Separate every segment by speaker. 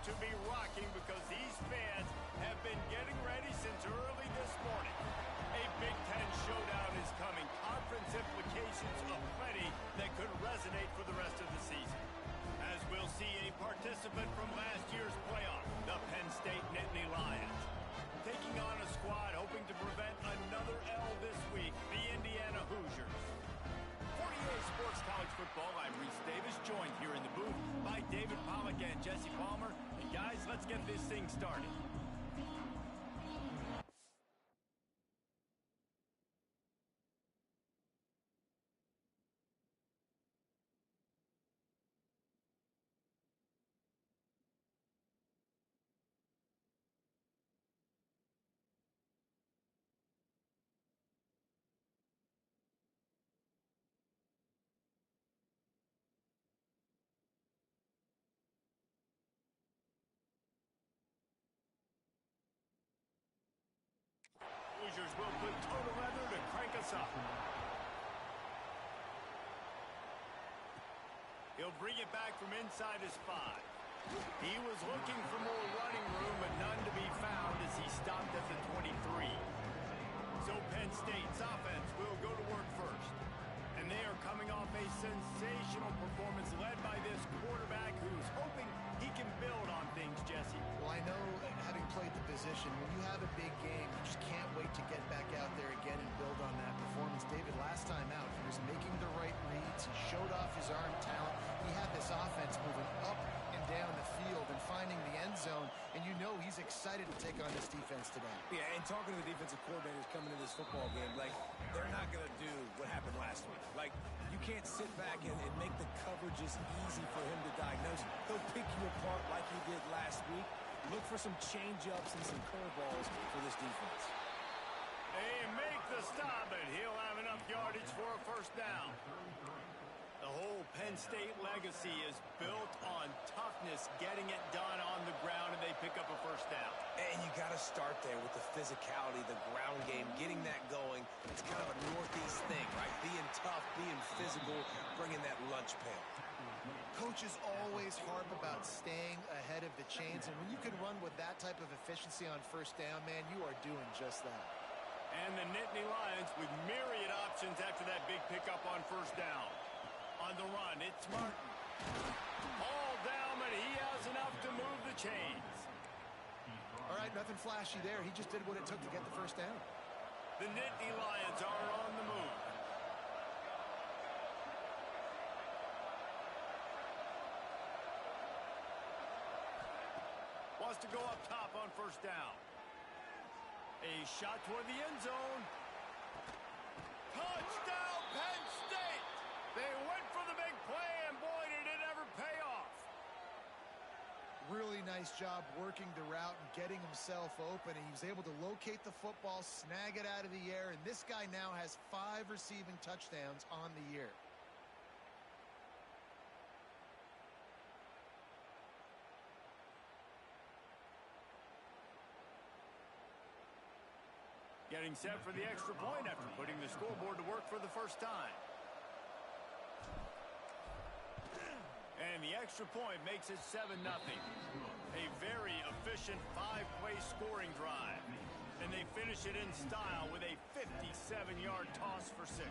Speaker 1: to be rocking because these fans have been getting ready since early this morning. A Big Ten showdown is coming. Conference implications aplenty that could resonate for the rest of the season. As we'll see a participant from last year's playoff, the Penn State Nittany Lions, taking on a squad hoping to prevent another L this week, the Indiana Hoosiers. 48 Sports College Football, I'm Reese Davis, joined here in the booth by David Pollack and Jesse Palmer. And guys, let's get this thing started. Hoosiers will put total leather to crank us up. He'll bring it back from inside his 5. He was looking for more running room, but none to be found as he stopped at the 23. So Penn State's offense will go to work first. And they are coming off a sensational performance led by this quarterback who's hoping he can build on things, Jesse.
Speaker 2: Well, I know, having played the position, when you have a big game, you just can't wait to get back out there again and build on that performance. David, last time out, he was making the right reads. He showed off his arm talent. He had this offense moving up and down the field and finding the end zone, and you know he's excited to take on this defense today.
Speaker 3: Yeah, and talking to the defensive coordinators coming into this football game, like, they're not going to do what happened last week. Like, you can't sit back and make the coverages easy for him to diagnose. He'll pick you apart like he did last week. Look for some change-ups and some curveballs for this defense.
Speaker 1: They make the stop, and he'll have enough yardage for a first down. The whole Penn State legacy is built on toughness, getting it done on the ground, and they pick up a first down.
Speaker 3: And you got to start there with the physicality, the ground game, getting that going. It's kind of a Northeast thing, right? Being tough, being physical, bringing that lunch pail.
Speaker 2: Coaches always harp about staying ahead of the chains, and when you can run with that type of efficiency on first down, man, you are doing just that.
Speaker 1: And the Nittany Lions with myriad options after that big pickup on first down. On the run, it's Martin. All down, but he has enough to move the chains.
Speaker 2: All right, nothing flashy there. He just did what it took to get the first down.
Speaker 1: The Nittany Lions are on the move. Wants to go up top on first down. A shot toward the end zone. Touchdown, Penn State! They went for the big play, and boy, did it ever pay off.
Speaker 2: Really nice job working the route and getting himself open. And he was able to locate the football, snag it out of the air, and this guy now has 5 receiving touchdowns on the year.
Speaker 1: Getting set for the extra point after putting the scoreboard to work for the first time. And the extra point makes it 7-0. A very efficient 5-play scoring drive. And they finish it in style with a 57-yard toss for 6.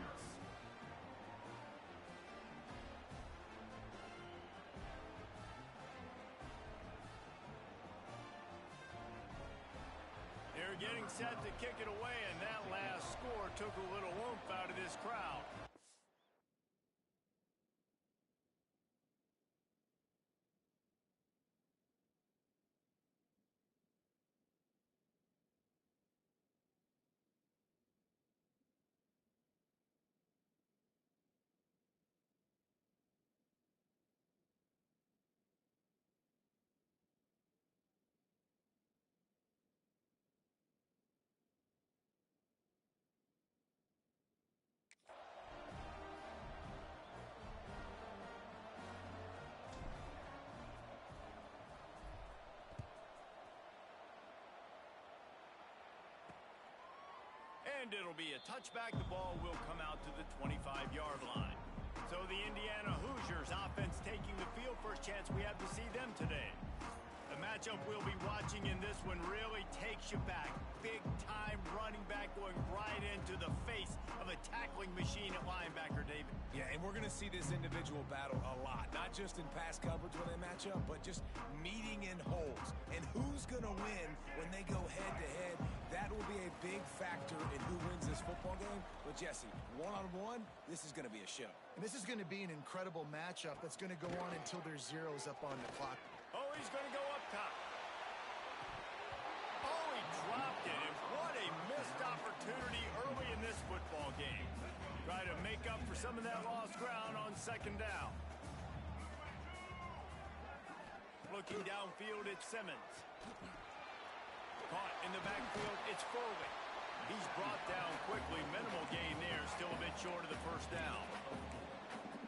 Speaker 1: They're getting set to kick it away, and that last score took a little oomph out of this crowd. And it'll be a touchback. The ball will come out to the 25-yard line. So the Indiana Hoosiers offense taking the field. First chance we have to see them today. The matchup we'll be watching in this one really takes you back. Big-time running back going right into the face of a tackling machine at linebacker, David.
Speaker 3: Yeah, and we're going to see this individual battle a lot, not just in pass coverage when they match up, but just meeting in holes. And who's going to win when they go head-to-head, that will be a big factor in who wins this football game. But, Jesse, one-on-one, this is going to be a show.
Speaker 2: And this is going to be an incredible matchup that's going to go on until there's zeros up on the clock.
Speaker 1: Oh, he's going to go up top. Oh, he dropped it, and what a missed opportunity early in this football game. Try to make up for some of that lost ground on second down. Looking downfield, it's Simmons. Caught in the backfield, it's Foley. He's brought down quickly. Minimal gain there, still a bit short of the first down.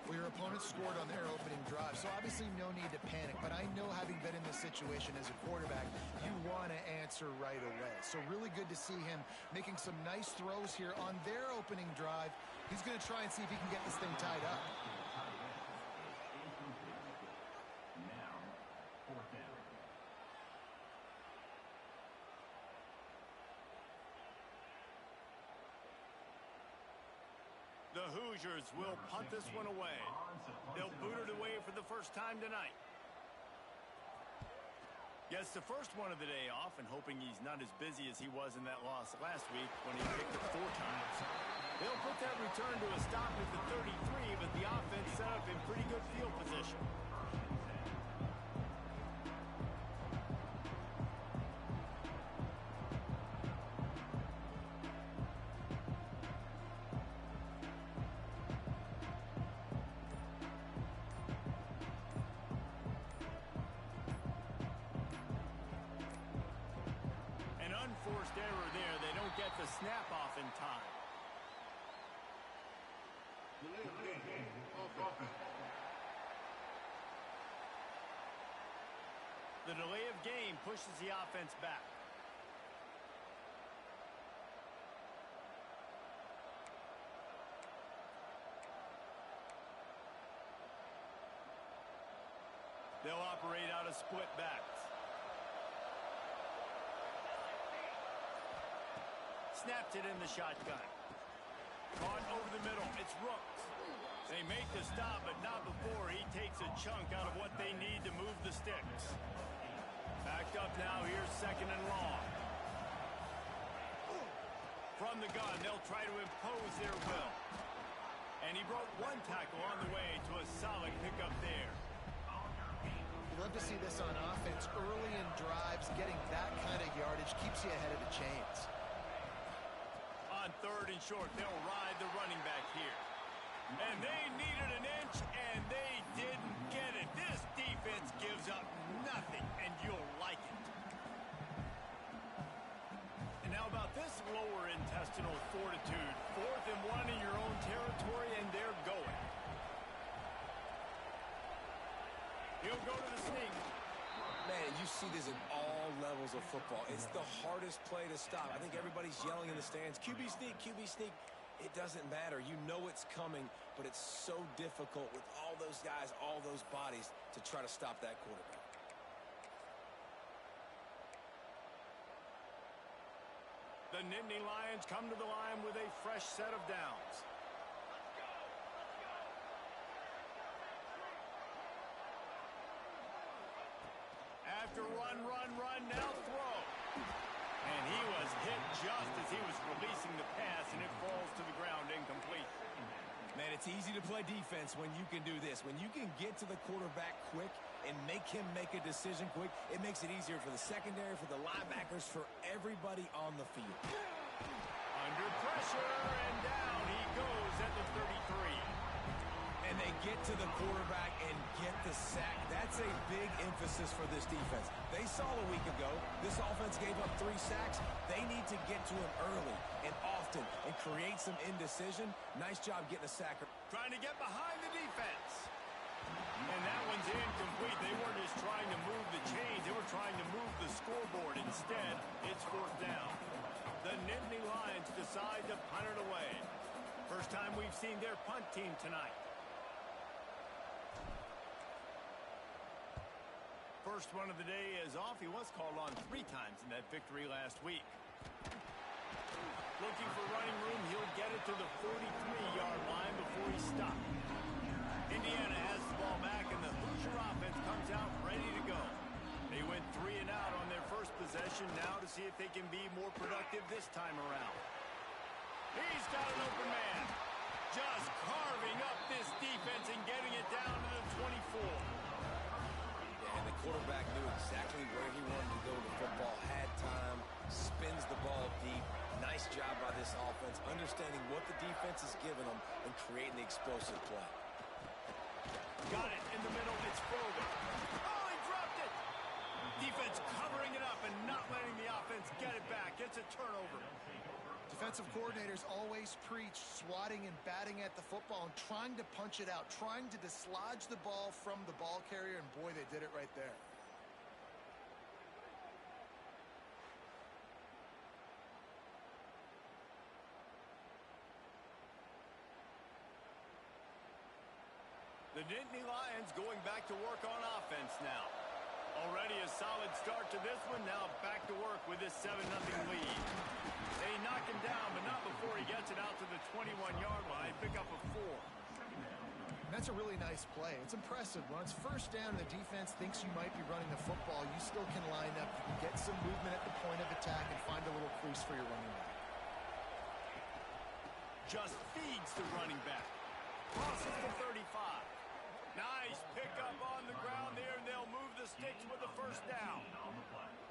Speaker 2: Well, your opponent scored on their opening drive, so obviously no need to panic. But I know, having been in this situation as a quarterback, you want to answer right away. So really good to see him making some nice throws here on their opening drive. He's going to try and see if he can get this thing tied up.
Speaker 1: The Hoosiers will punt this one away. They'll boot it away for the first time tonight. Gets the first one of the day off, and hoping he's not as busy as he was in that loss last week when he picked it 4 times. They'll put that return to a stop at the 33, but the offense set up in pretty good field position. Forced error there. They don't get the snap off in time. The delay of game pushes the offense back. They'll operate out of split backs. Snapped it in the shotgun. Caught over the middle. It's Rooks. They make the stop, but not before he takes a chunk out of what they need to move the sticks. Backed up now. Here's second and long. From the gun, they'll try to impose their will. And he broke one tackle on the way to a solid pickup there.
Speaker 2: Love to see this on offense. Early in drives, getting that kind of yardage keeps you ahead of the chains.
Speaker 1: On third and short, they'll ride the running back here. And they needed an inch, and they didn't get it. This defense gives up nothing, and you'll like it. And now about this lower intestinal fortitude. 4th and 1 in your own territory, and they're going. He'll go to the sneak.
Speaker 3: Man, you see this in all levels of football. It's the hardest play to stop. I think everybody's yelling in the stands, QB sneak, QB sneak. It doesn't matter. You know it's coming, but it's so difficult with all those guys, all those bodies, to try to stop that quarterback.
Speaker 1: The Nittany Lions come to the line with a fresh set of downs. After run, now throw. And he was hit just as he was releasing the pass, and it falls to the ground incomplete.
Speaker 3: Man, it's easy to play defense when you can do this. When you can get to the quarterback quick and make him make a decision quick, it makes it easier for the secondary, for the linebackers, for everybody on the field.
Speaker 1: Under pressure, and down he goes at the 33.
Speaker 3: And they get to the quarterback and get the sack. That's a big emphasis for this defense. They saw a week ago, this offense gave up 3 sacks. They need to get to him early and often and create some indecision. Nice job getting a sack.
Speaker 1: Trying to get behind the defense. And that one's incomplete. They weren't just trying to move the chains. They were trying to move the scoreboard. Instead, it's 4th down. The Nittany Lions decide to punt it away. First time we've seen their punt team tonight. first one of the day is off. He was called on 3 times in that victory last week. Looking for running room. He'll get it to the 43-yard line before he stopped. Indiana has the ball back, and the Hoosier offense comes out ready to go. They went 3 and out on their first possession. Now to see if they can be more productive this time around. He's got an open man. Just carving up this defense and getting it down to the 24.
Speaker 3: Yeah, and the quarterback knew exactly where he wanted to go with the football, had time, spins the ball deep. Nice job by this offense, understanding what the defense is giving them and creating the explosive play.
Speaker 1: Got it in the middle. It's Fogle. Oh, he dropped it. Defense covering it up and not letting the offense get it back. It's a turnover.
Speaker 2: Defensive coordinators always preach swatting and batting at the football and trying to punch it out, trying to dislodge the ball from the ball carrier, and boy, they did it right there.
Speaker 1: The Nittany Lions going back to work on offense now. Already a solid start to this one. Now back to work with this 7-0 lead. They knock him down, but not before he gets it out to the 21-yard line. Pick up a 4.
Speaker 2: That's a really nice play. It's impressive. When it's first down and the defense thinks you might be running the football, you still can line up. You can get some movement at the point of attack and find a little crease for your running back.
Speaker 1: Just feeds the running back. Crosses the 35. Nice pickup on the ground there, and they'll move the sticks with the first down.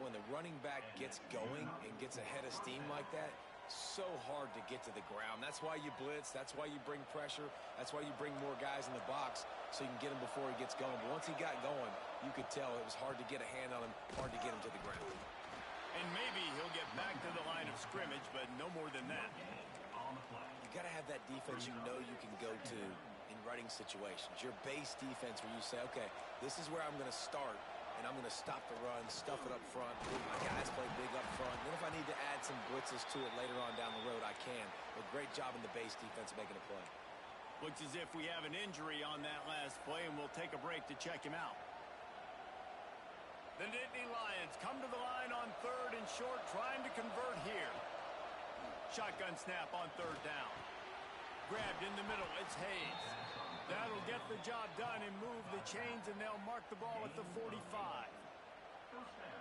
Speaker 3: When the running back gets going and gets ahead of steam like that, so hard to get to the ground. That's why you blitz. That's why you bring pressure. That's why you bring more guys in the box so you can get him before he gets going. But once he got going, you could tell it was hard to get a hand on him, hard to get him to the ground.
Speaker 1: And maybe he'll get back to the line of scrimmage, but no more than that.
Speaker 3: You got to have that defense you know you can go to in running situations. Your base defense where you say, okay, this is where I'm going to start, and I'm going to stop the run, stuff it up front. My guys play big up front. Then if I need to add some blitzes to it later on down the road, I can. But great job in the base defense making a play.
Speaker 1: Looks as if we have an injury on that last play, and we'll take a break to check him out. The Nittany Lions come to the line on 3rd and short, trying to convert here. Shotgun snap on 3rd down. Grabbed in the middle, it's Hayes. That'll get the job done and move the chains, and they'll mark the ball at the 45.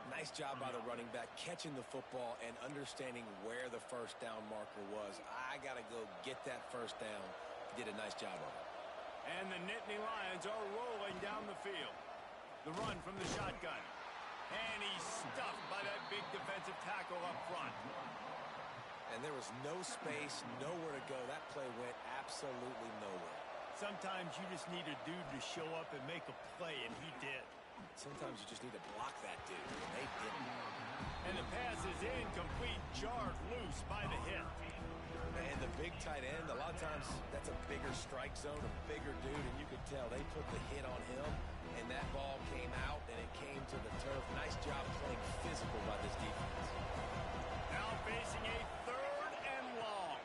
Speaker 3: Nice job by the running back, catching the football and understanding where the first down marker was. I got to go get that first down. Did a nice job of it.
Speaker 1: And the Nittany Lions are rolling down the field. The run from the shotgun. And he's stuffed by that big defensive tackle up front.
Speaker 3: And there was no space, nowhere to go. That play went absolutely nowhere.
Speaker 1: Sometimes you just need a dude to show up and make a play, and he did.
Speaker 3: Sometimes you just need to block that dude, and they didn't.
Speaker 1: And the pass is incomplete, jarred loose by the hit.
Speaker 3: And the big tight end, a lot of times that's a bigger strike zone, a bigger dude, and you could tell they put the hit on him, and that ball came out, and it came to the turf. Nice job playing physical by this defense.
Speaker 1: Now facing a 3rd and long.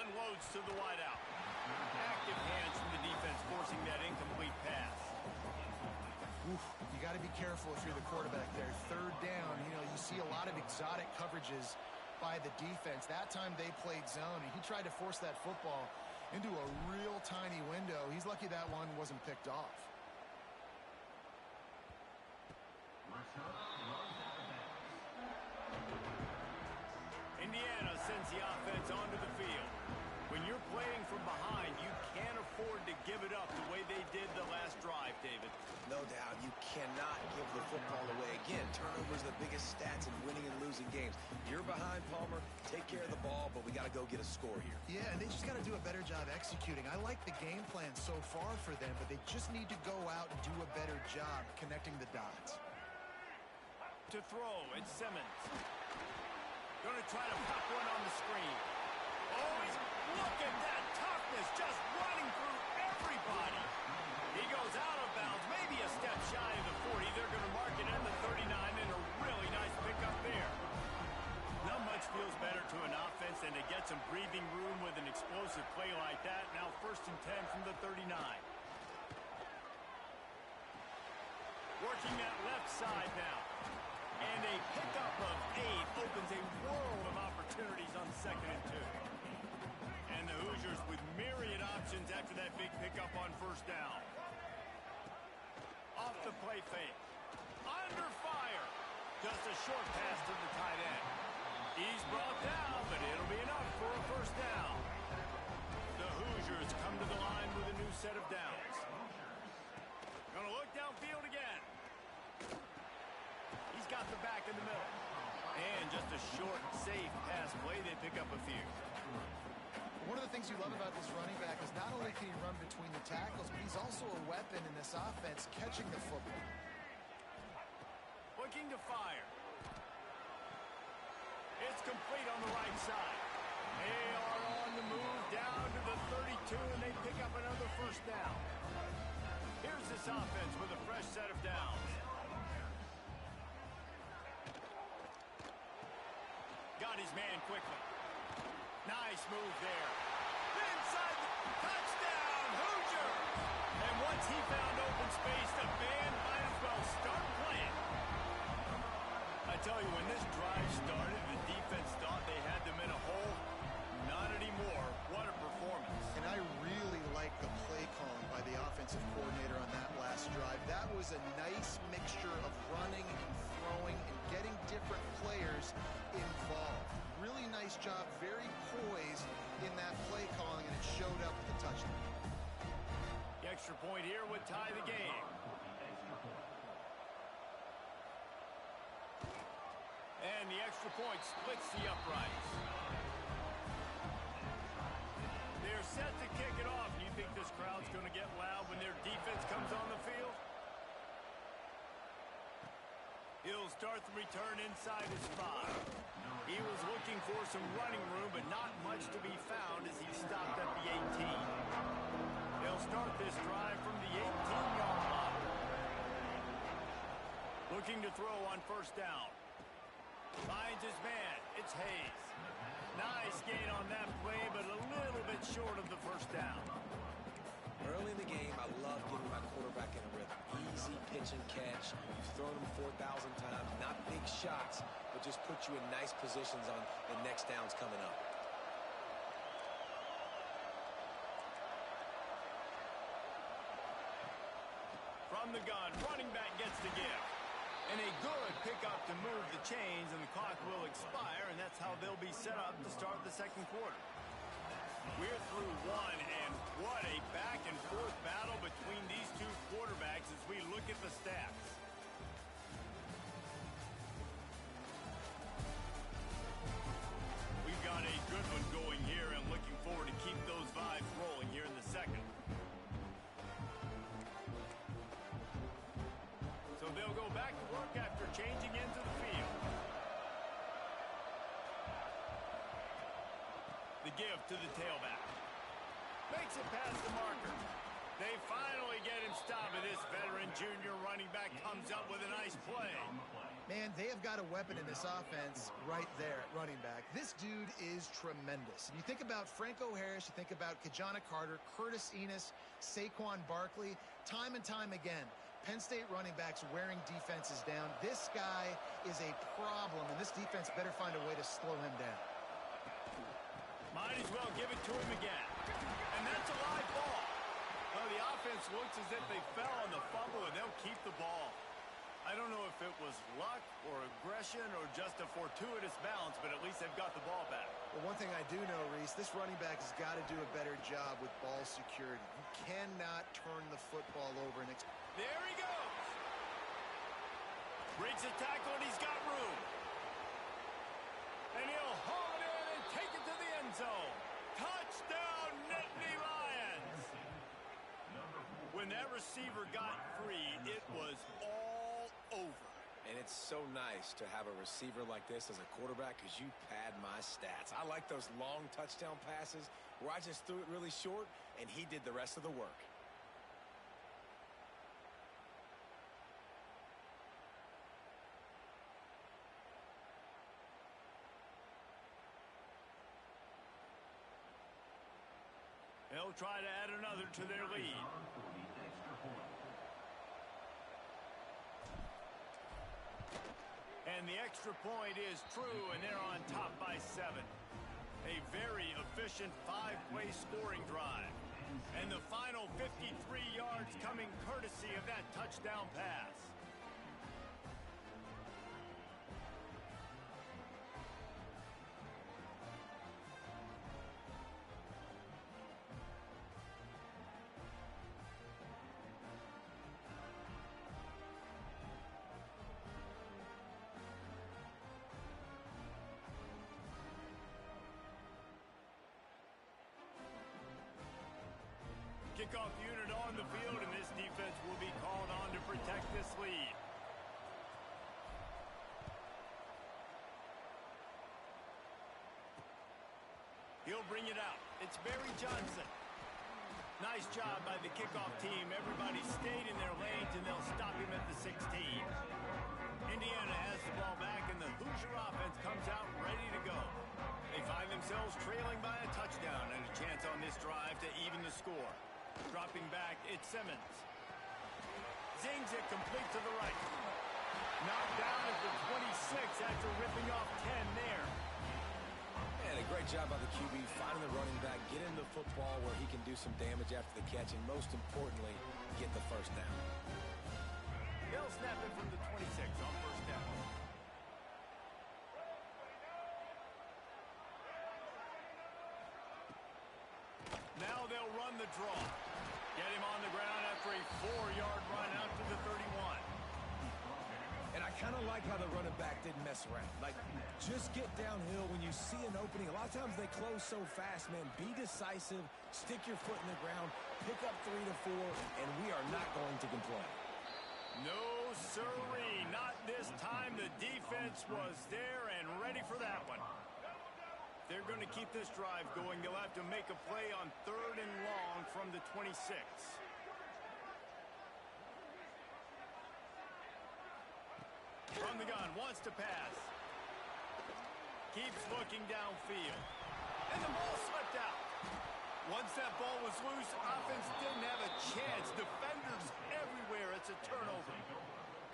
Speaker 1: Unloads to the wideout. Active hands from the defense forcing that incomplete pass.
Speaker 2: Oof, you got to be careful if you're the quarterback there. 3rd down, you see a lot of exotic coverages by the defense. That time they played zone, and he tried to force that football into a real tiny window. He's lucky that one wasn't picked off.
Speaker 1: Indiana sends the offense onto the field. When you're playing from behind, you can't afford to give it up the way they did the last drive, David.
Speaker 3: No doubt. You cannot give the football away. Again, turnovers are the biggest stats in winning and losing games. You're behind, Palmer. Take care of the ball, but we got to go get a score here.
Speaker 2: Yeah, and they just got to do a better job executing. I like the game plan so far for them, but they just need to go out and do a better job connecting the dots.
Speaker 1: To throw, it's Simmons. Going to try to pop one on the screen. Oh, look at that toughness, just running through everybody. He goes out of bounds, maybe a step shy of the 40. They're going to mark it in the 39, and a really nice pickup there. Not much feels better to an offense than to get some breathing room with an explosive play like that. Now 1st and 10 from the 39. Working that left side now. And a pickup of 8 opens a world of opportunities on 2nd and 2. And the Hoosiers with myriad options after that big pickup on 1st down. Off the play fake. Under fire. Just a short pass to the tight end. He's brought down, but it'll be enough for a 1st down. The Hoosiers come to the line with a new set of downs. Gonna look downfield again. He's got the back in the middle. And just a short, safe pass play. They pick up a few.
Speaker 2: One of the things you love about this running back is not only can he run between the tackles, but he's also a weapon in this offense catching the football.
Speaker 1: Looking to fire. It's complete on the right side. They are on the move down to the 32, and they pick up another 1st down. Here's this offense with a fresh set of downs. Got his man quickly. Nice move there. Inside the touchdown, Hoosier! And once he found open space, the band might as well start playing. I tell you, when this drive started, the defense thought they had them in a hole. Not anymore. What a performance.
Speaker 2: And I really like the play calling by the offensive coordinator on that last drive. That was a nice mixture of running and throwing and getting different players involved. Really nice job, very poised in that play calling, and it showed up at the touchdown.
Speaker 1: The extra point here would tie the game. And the extra point splits the uprights. They're set to kick it off. Do you think this crowd's going to get loud when their defense comes on the field? He'll start the return inside his 5. He was looking for some running room, but not much to be found as he stopped at the 18. They'll start this drive from the 18-yard line. Looking to throw on 1st down. Finds his man. It's Hayes. Nice gain on that play, but a little bit short of the 1st down.
Speaker 3: Early in the game, I love getting my quarterback in a rhythm. Easy pitch and catch. You've thrown him 4,000 times. Not big shots, but just put you in nice positions on the next downs coming up.
Speaker 1: From the gun, running back gets the gift. And a good pickup to move the chains, and the clock will expire, and that's how they'll be set up to start the 2nd quarter. We're through 1, and what a back-and-forth battle between these two quarterbacks as we look at the stats. We've got a good one going here, and looking forward to keep those vibes rolling here in the 2nd. So they'll go back to work after changing into the field. The give to the tailback. Makes it past the marker. They finally get him stopped, and this veteran junior running back comes up with a nice play.
Speaker 2: Man, they have got a weapon in this offense right there at running back. This dude is tremendous. And you think about Franco Harris, you think about Kajana Carter, Curtis Enos, Saquon Barkley, time and time again. Penn State running backs wearing defenses down. This guy is a problem, and this defense better find a way to slow him down.
Speaker 1: Might as well give it to him again. And that's a live ball. Well, the offense looks as if they fell on the fumble, and they'll keep the ball. I don't know if it was luck or aggression or just a fortuitous bounce, but at least they've got the ball back.
Speaker 2: Well, one thing I do know, Reese, this running back has got to do a better job with ball security. You cannot turn the football over and
Speaker 1: there he goes. Breaks a tackle, and he's got room. And he'll haul it in and take it to the end zone. Touchdown, Nittany Lions. When that receiver got free, it was all over.
Speaker 3: And it's so nice to have a receiver like this as a quarterback because you pad my stats. I like those long touchdown passes where I just threw it really short, and he did the rest of the work.
Speaker 1: They'll try to add another to their lead. And the extra point is true, and they're on top by 7. A very efficient 5-play scoring drive. And the final 53 yards coming courtesy of that touchdown pass. Kickoff unit on the field, and this defense will be called on to protect this lead. He'll bring it out. It's Barry Johnson. Nice job by the kickoff team. Everybody stayed in their lanes, and they'll stop him at the 16. Indiana has the ball back, and the Hoosier offense comes out ready to go. They find themselves trailing by a touchdown and a chance on this drive to even the score. Dropping back, it's Simmons. Zings it complete to the right. Knocked down at the 26 after ripping off 10 there.
Speaker 3: And a great job by the QB finding the running back, getting the football where he can do some damage after the catch, and most importantly, get the first down.
Speaker 1: They'll snap it from the 26 on first down. Now they'll run the draw. Get him on the ground after a 4-yard run out to the 31.
Speaker 3: And I kind of like how the running back didn't mess around. Like, just get downhill when you see an opening. A lot of times they close so fast, man. Be decisive, stick your foot in the ground, pick up 3 to 4, and we are not going to complain.
Speaker 1: No, sirree. Not this time. The defense was there and ready for that one. They're going to keep this drive going. They'll have to make a play on 3rd and long from the 26. From the gun, wants to pass. Keeps looking downfield. And the ball slipped out. Once that ball was loose, offense didn't have a chance. Defenders everywhere. It's a turnover.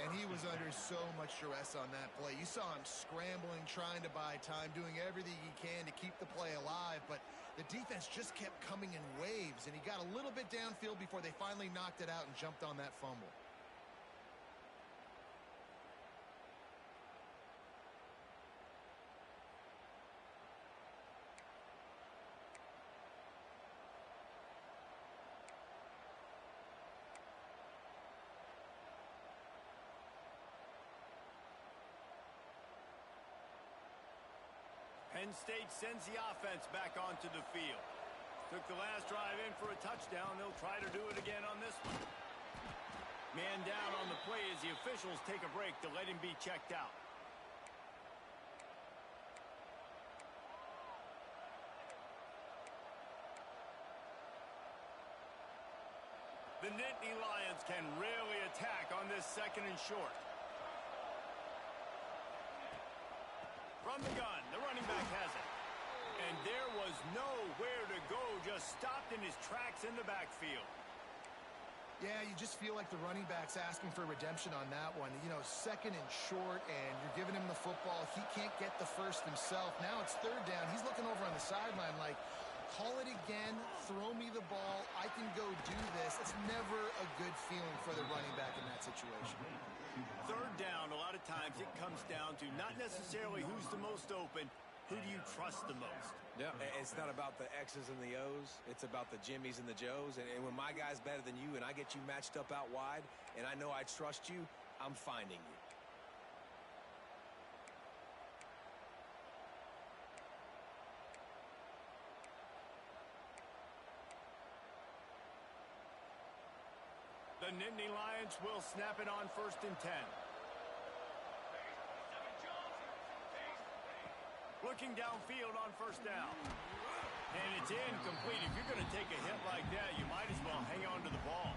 Speaker 2: And he was under so much duress on that play. You saw him scrambling, trying to buy time, doing everything he can to keep the play alive. But the defense just kept coming in waves, and he got a little bit downfield before they finally knocked it out and jumped on that fumble.
Speaker 1: Penn State sends the offense back onto the field. Took the last drive in for a touchdown. They'll try to do it again on this one. Man down on the play as the officials take a break to let him be checked out. The Nittany Lions can really attack on this 2nd and short. From the gun, the running back has it. And there was nowhere to go, just stopped in his tracks in the backfield.
Speaker 2: Yeah, you just feel like the running back's asking for redemption on that one. You know, 2nd and short, and you're giving him the football. He can't get the first himself. Now it's 3rd down. He's looking over on the sideline like, call it again, throw me the ball, I can go do this. It's never a good feeling for the running back in that situation.
Speaker 1: 3rd down, a lot of times it comes down to not necessarily who's the most open, who do you trust the most?
Speaker 3: Yeah, it's not about the X's and the O's. It's about the Jimmys and the Joes. And when my guy's better than you and I get you matched up out wide and I know I trust you, I'm finding you.
Speaker 1: The Nittany Lions will snap it on 1st and 10. Looking downfield on 1st down. And it's incomplete. If you're going to take a hit like that, you might as well hang on to the ball.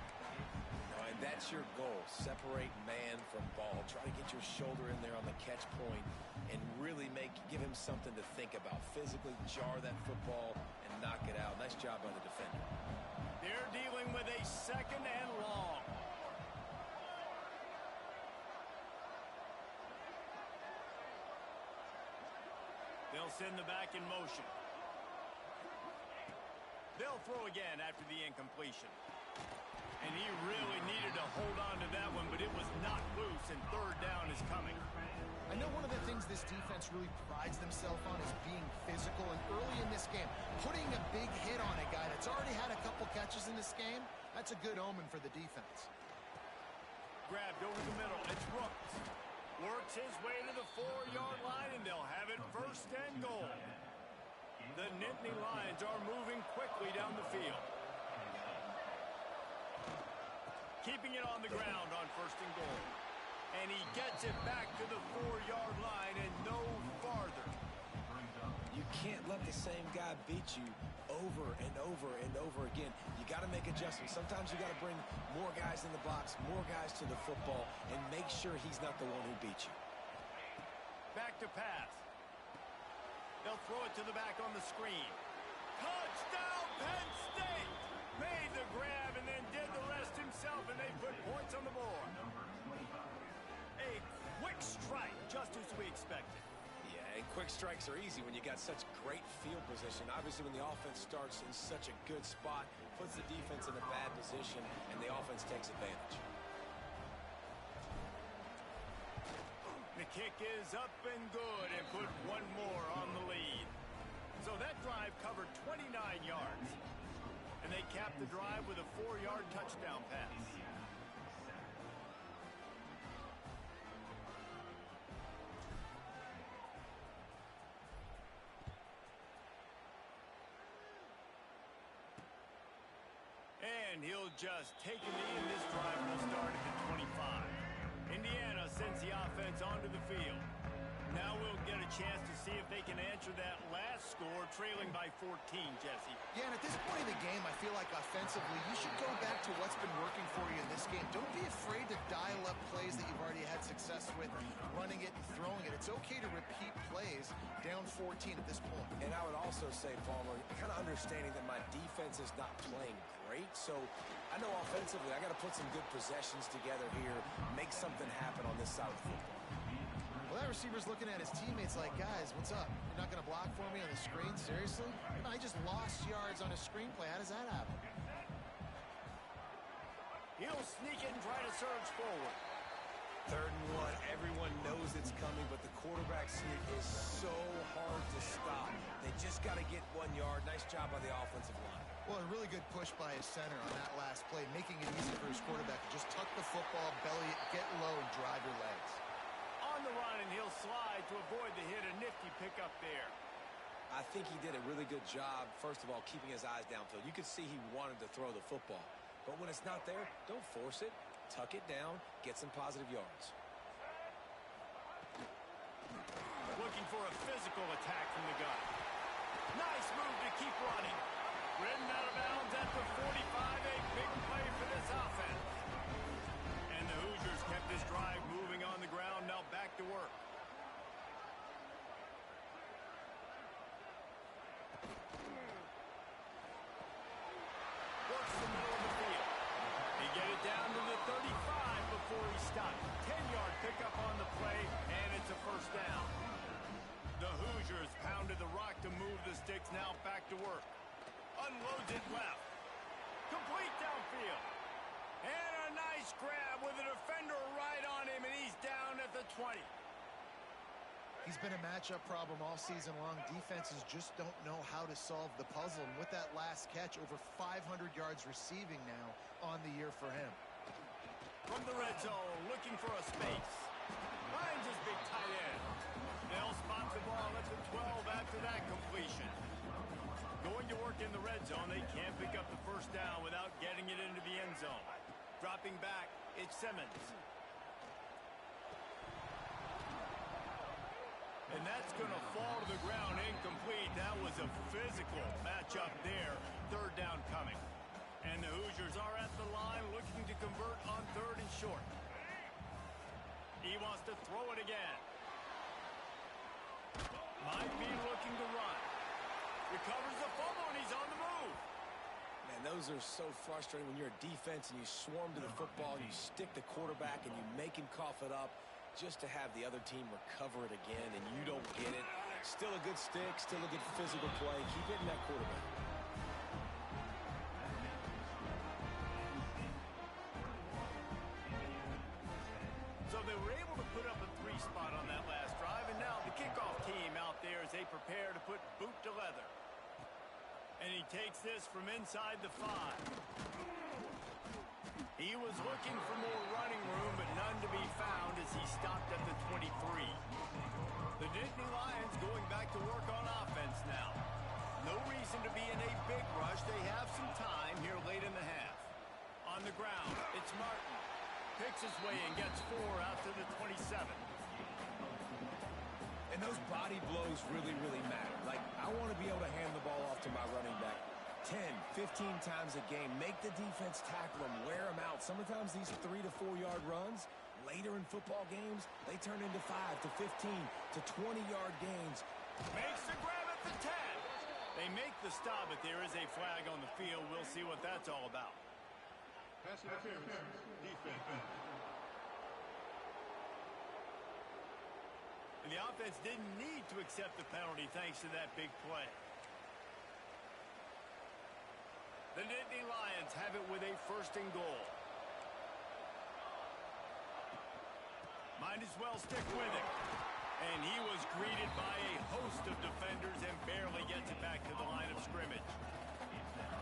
Speaker 3: And that's your goal. Separate man from ball. Try to get your shoulder in there on the catch point and really give him something to think about. Physically jar that football and knock it out. Nice job by the defender.
Speaker 1: They're dealing with a 2nd and long. they'll send the back in motion. They'll throw again after the incompletion. And he really needed to hold on to that one, but it was not loose, and third down is coming.
Speaker 2: I know one of the things this defense really prides themselves on is being physical, and early in this game, putting a big hit on a guy that's already had a couple catches in this game, that's a good omen for the defense.
Speaker 1: Grabbed over the middle. It's Rooks. Works his way to the 4-yard line, and they'll have it first and goal. The Nittany Lions are moving quickly down the field. Keeping it on the ground on first and goal. And he gets it back to the 4-yard line and no farther.
Speaker 3: You can't let the same guy beat you over and over and over again. You got to make adjustments. Sometimes you got to bring more guys in the box, more guys to the football, and make sure he's not the one who beat you.
Speaker 1: Back to pass. They'll throw it to the back on the screen. Touchdown, Penn State! Made the grab and then did the rest himself, and they put points on the board. A quick strike, just as we expected.
Speaker 3: Yeah, and quick strikes are easy when you got such great field position. Obviously, when the offense starts in such a good spot, puts the defense in a bad position, and the offense takes advantage.
Speaker 1: The kick is up and good, and put one more on the lead. So that drive covered 29 yards. And they capped the drive with a 4-yard touchdown pass. And he'll just take a knee, and this drive will start at the 25. Indiana sends the offense onto the field. Now we'll get a chance to see if they can answer that last score, trailing by 14, Jesse.
Speaker 2: Yeah, and at this point in the game, I feel like offensively, you should go back to what's been working for you in this game. Don't be afraid to dial up plays that you've already had success with, running it and throwing it. It's okay to repeat plays down 14 at this point.
Speaker 3: And I would also say, Palmer, kind of understanding that my defense is not playing great, so I know offensively I got to put some good possessions together here, make something happen on this side of the football.
Speaker 2: Well, that receiver's looking at his teammates like, guys, what's up? You're not going to block for me on the screen? Seriously? I just lost yards on a screenplay. How does that happen?
Speaker 1: He'll sneak it and try to surge forward.
Speaker 3: 3rd and 1. Everyone knows it's coming, but the quarterback sneak is so hard to stop. They just got to get 1 yard. Nice job by the offensive line.
Speaker 2: Well, a really good push by his center on that last play, making it easy for his quarterback to just tuck the football, belly it, get low, and drive your legs.
Speaker 1: On the run, and he'll slide to avoid the hit. A nifty pickup there.
Speaker 3: I think he did a really good job, first of all, keeping his eyes downfield. You could see he wanted to throw the football. But when it's not there, don't force it. Tuck it down, get some positive yards.
Speaker 1: Looking for a physical attack from the gun. Nice move to keep running. Ridden out of bounds at the 45. A big play for this offense. And the Hoosiers kept this drive moving on the ground. Now back to work. Works the middle of the field. He get it down to the 35 before he stopped. 10-yard pickup on the play, and it's a first down. The Hoosiers pounded the rock to move the sticks. Now back to work. Unloads it left. Complete downfield. And a nice grab with a defender right on him, and he's down at the 20.
Speaker 2: He's been a matchup problem all season long. Defenses just don't know how to solve the puzzle. And with that last catch, over 500 yards receiving now on the year for him.
Speaker 1: From the red zone, looking for a space. Finds his big tight end. They'll spot the ball at the 12 after that completion. Going to work in the red zone, they can't pick up the first down without getting it into the end zone. Dropping back, it's Simmons. And that's going to fall to the ground incomplete. That was a physical matchup there. 3rd down coming. And the Hoosiers are at the line looking to convert on 3rd and short. He wants to throw it again. Might be looking to run. Recovers the fumble, and he's on the move.
Speaker 3: Man, those are so frustrating when you're a defense and you swarm to the football, you stick the quarterback, and you make him cough it up just to have the other team recover it again, and you don't get it. Still a good stick, still a good physical play. Keep hitting that quarterback.
Speaker 1: So they were able to put up a 3 spot on that last drive, and now the kickoff team out there as they prepare to put boot to leather. And he takes this from inside the 5. He was looking for more running room, but none to be found as he stopped at the 23. The Nittany Lions going back to work on offense now. No reason to be in a big rush. They have some time here late in the half. On the ground, it's Martin. Picks his way and gets 4 out to the 27.
Speaker 3: And those body blows really, really matter. Like, I want to be able to hand the ball off to my running back 10, 15 times a game. Make the defense tackle them, wear them out. Sometimes these 3 to 4 yard runs, later in football games, they turn into 5 to 15 to 20 yard games.
Speaker 1: Makes the grab at the 10. They make the stop, but there is a flag on the field. We'll see what that's all about.
Speaker 4: Pass interference, defense.
Speaker 1: And the offense didn't need to accept the penalty thanks to that big play. The Nittany Lions have it with a 1st and goal. Might as well stick with it. And he was greeted by a host of defenders and barely gets it back to the line of scrimmage.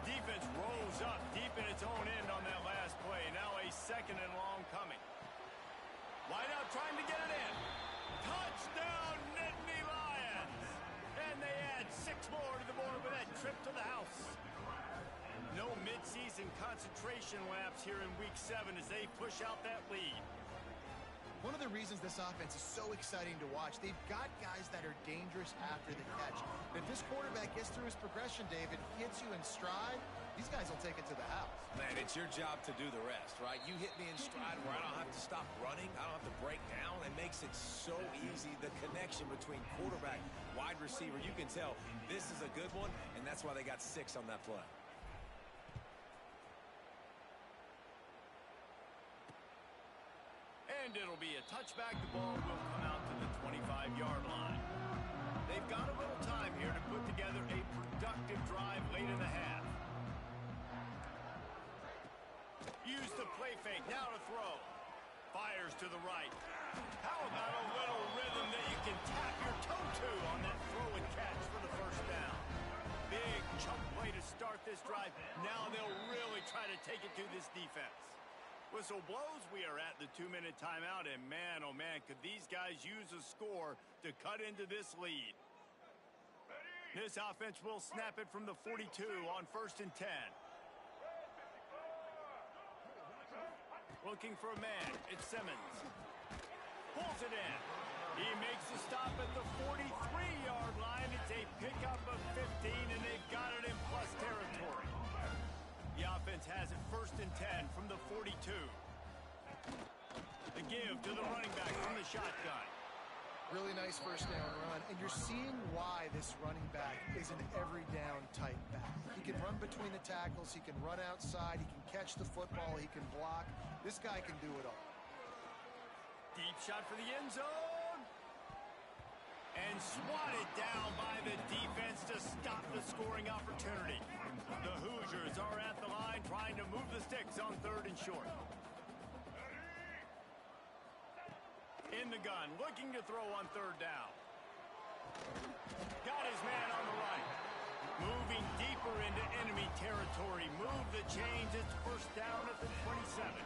Speaker 1: Defense rolls up deep in its own end on that last play. Now a 2nd and long coming. Wideout trying to get it in. Touchdown, Nittany Lions! And they add 6 more to the board with that trip to the house. No midseason concentration laps here in Week 7 as they push out that lead.
Speaker 2: One of the reasons this offense is so exciting to watch, they've got guys that are dangerous after the catch. If this quarterback gets through his progression, David, hits you in stride, these guys will take it to the house.
Speaker 3: Man, it's your job to do the rest, right? You hit me in stride where I don't have to stop running. I don't have to break down. It makes it so easy. The connection between quarterback, wide receiver, you can tell this is a good one, and that's why they got 6 on that play.
Speaker 1: And it'll be a touchback. The ball will come out to the 25-yard line. They've got a little time here to put together a productive drive late in the half. Use the play fake. Now to throw. Fires to the right. How about a little rhythm that you can tap your toe to on that throw and catch for the 1st down? Big chunk play to start this drive. Now they'll really try to take it to this defense. Whistle blows, we are at the 2-minute timeout, and man, oh man, could these guys use a score to cut into this lead. This offense will snap it from the 42 on 1st and 10. Looking for a man, it's Simmons. Pulls it in. He makes the stop at the 43-yard line. It's a pickup of 15, and they've got it in plus territory. The offense has it 1st and 10 from the 42. The give to the running back from the shotgun.
Speaker 2: Really nice 1st down run, and you're seeing why this running back is an every down type back. He can run between the tackles, he can run outside, he can catch the football, he can block. This guy can do it all.
Speaker 1: Deep shot for the end zone. And swatted down by the defense to stop the scoring opportunity. The Hoosiers are at the line trying to move the sticks on 3rd and short. In the gun, looking to throw on 3rd down. Got his man on the right. Moving deeper into enemy territory. Move the chains. It's 1st down at the 27.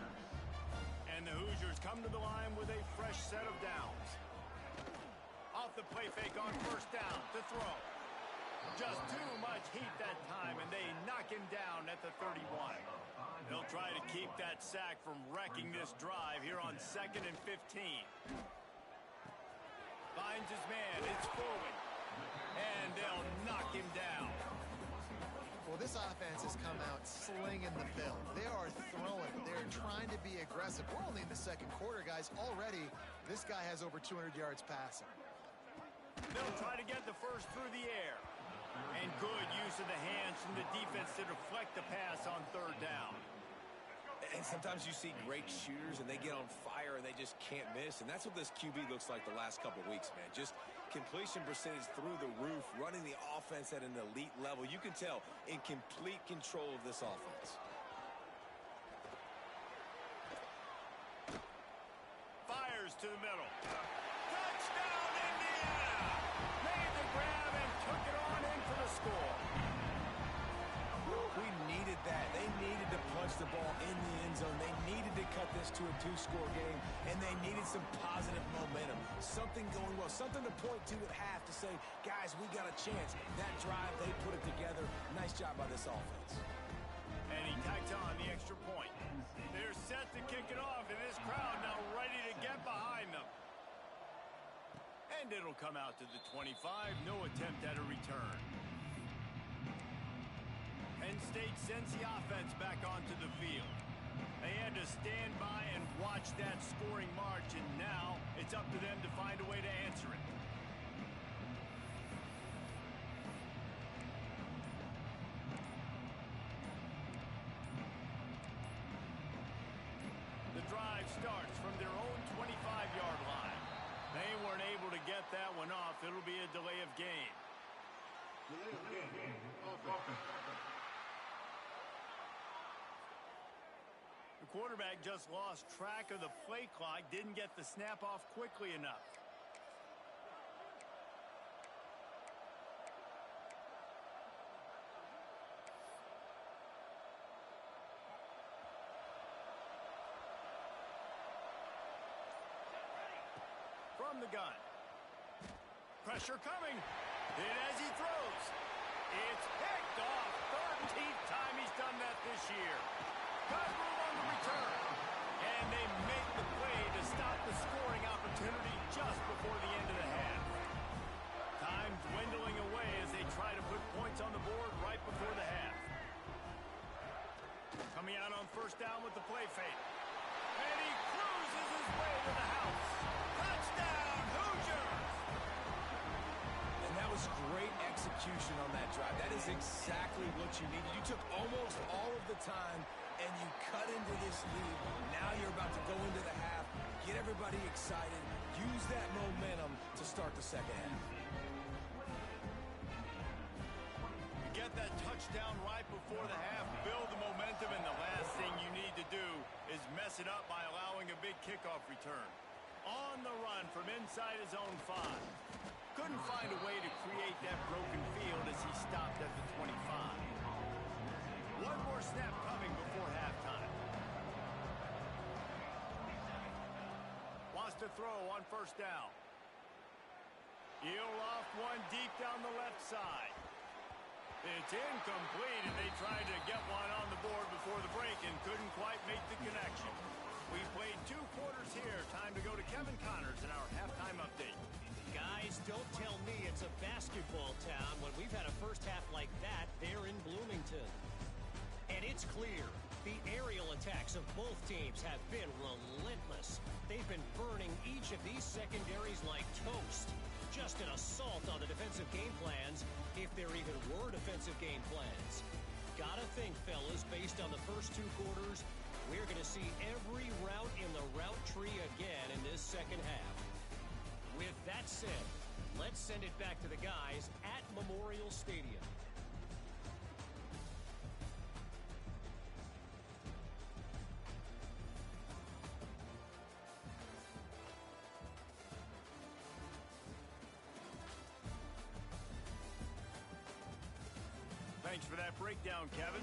Speaker 1: And the Hoosiers come to the line with a fresh set of downs. Off the play fake on 1st down to throw. Just too much heat that time, and they knock him down at the 31. They'll try to keep that sack from wrecking this drive here on 2nd and 15. Finds his man. It's forward. And they'll knock him down.
Speaker 2: Well, this offense has come out slinging the bill. They are throwing. They're trying to be aggressive. We're only in the 2nd quarter, guys. Already, this guy has over 200 yards passing.
Speaker 1: They'll try to get the 1st through the air. And good use of the hands from the defense to deflect the pass on 3rd down.
Speaker 3: And sometimes you see great shooters, and they get on fire, and they just can't miss. And that's what this QB looks like the last couple weeks, man. Just completion percentage through the roof, running the offense at an elite level. You can tell in complete control of this offense.
Speaker 1: Fires to the middle. Touchdown, Indiana! Made the grab and took it on in for the score.
Speaker 3: We needed that. They needed to punch the ball in the end zone. They needed to cut this to a 2-score game, and they needed some positive momentum. Something going well, something to point to at half to say, guys, we got a chance. That drive, they put it together. Nice job by this offense.
Speaker 1: And he tacks on the extra point. They're set to kick it off, and this crowd now ready to get behind them. And it'll come out to the 25. No attempt at a return. Penn State sends the offense back onto the field. They had to stand by and watch that scoring march, and now it's up to them to find a way to answer it. The drive starts from their own 25-yard line. They weren't able to get that one off. It'll be a delay of game.
Speaker 4: Delay of game. Offense.
Speaker 1: The quarterback just lost track of the play clock, didn't get the snap off quickly enough. From the gun. Pressure coming. Hit as he throws. It's picked off. 13th time he's done that this year. Got room on the return. And they make the play to stop the scoring opportunity just before the end of the half. Time dwindling away as they try to put points on the board right before the half. Coming out on first down with the play fake. And he cruises his way to the house. Touchdown, Hoosiers!
Speaker 3: And that was great execution on that drive. That is exactly what you needed. You took almost all of the time, and you cut into this lead. Now you're about to go into the half, get everybody excited, use that momentum to start the second half.
Speaker 1: You get that touchdown right before the half, build the momentum, and the last thing you need to do is mess it up by allowing a big kickoff return. On the run from inside his own 5. Couldn't find a way to create that broken field as he stopped at the 25. One more snap coming before halftime. Wants to throw on first down. He'll off one deep down the left side. It's incomplete, and they tried to get one on the board before the break and couldn't quite make the connection. We played 2 quarters here. Time to go to Kevin Connors in our halftime update.
Speaker 5: Guys, don't tell me it's a basketball town when we've had a first half like that there in Bloomington. And it's clear, the aerial attacks of both teams have been relentless. They've been burning each of these secondaries like toast. Just an assault on the defensive game plans, if there even were defensive game plans. Gotta think, fellas, based on the first 2 quarters, we're going to see every route in the route tree again in this second half. With that said, let's send it back to the guys at Memorial Stadium.
Speaker 1: Thanks for that breakdown, Kevin.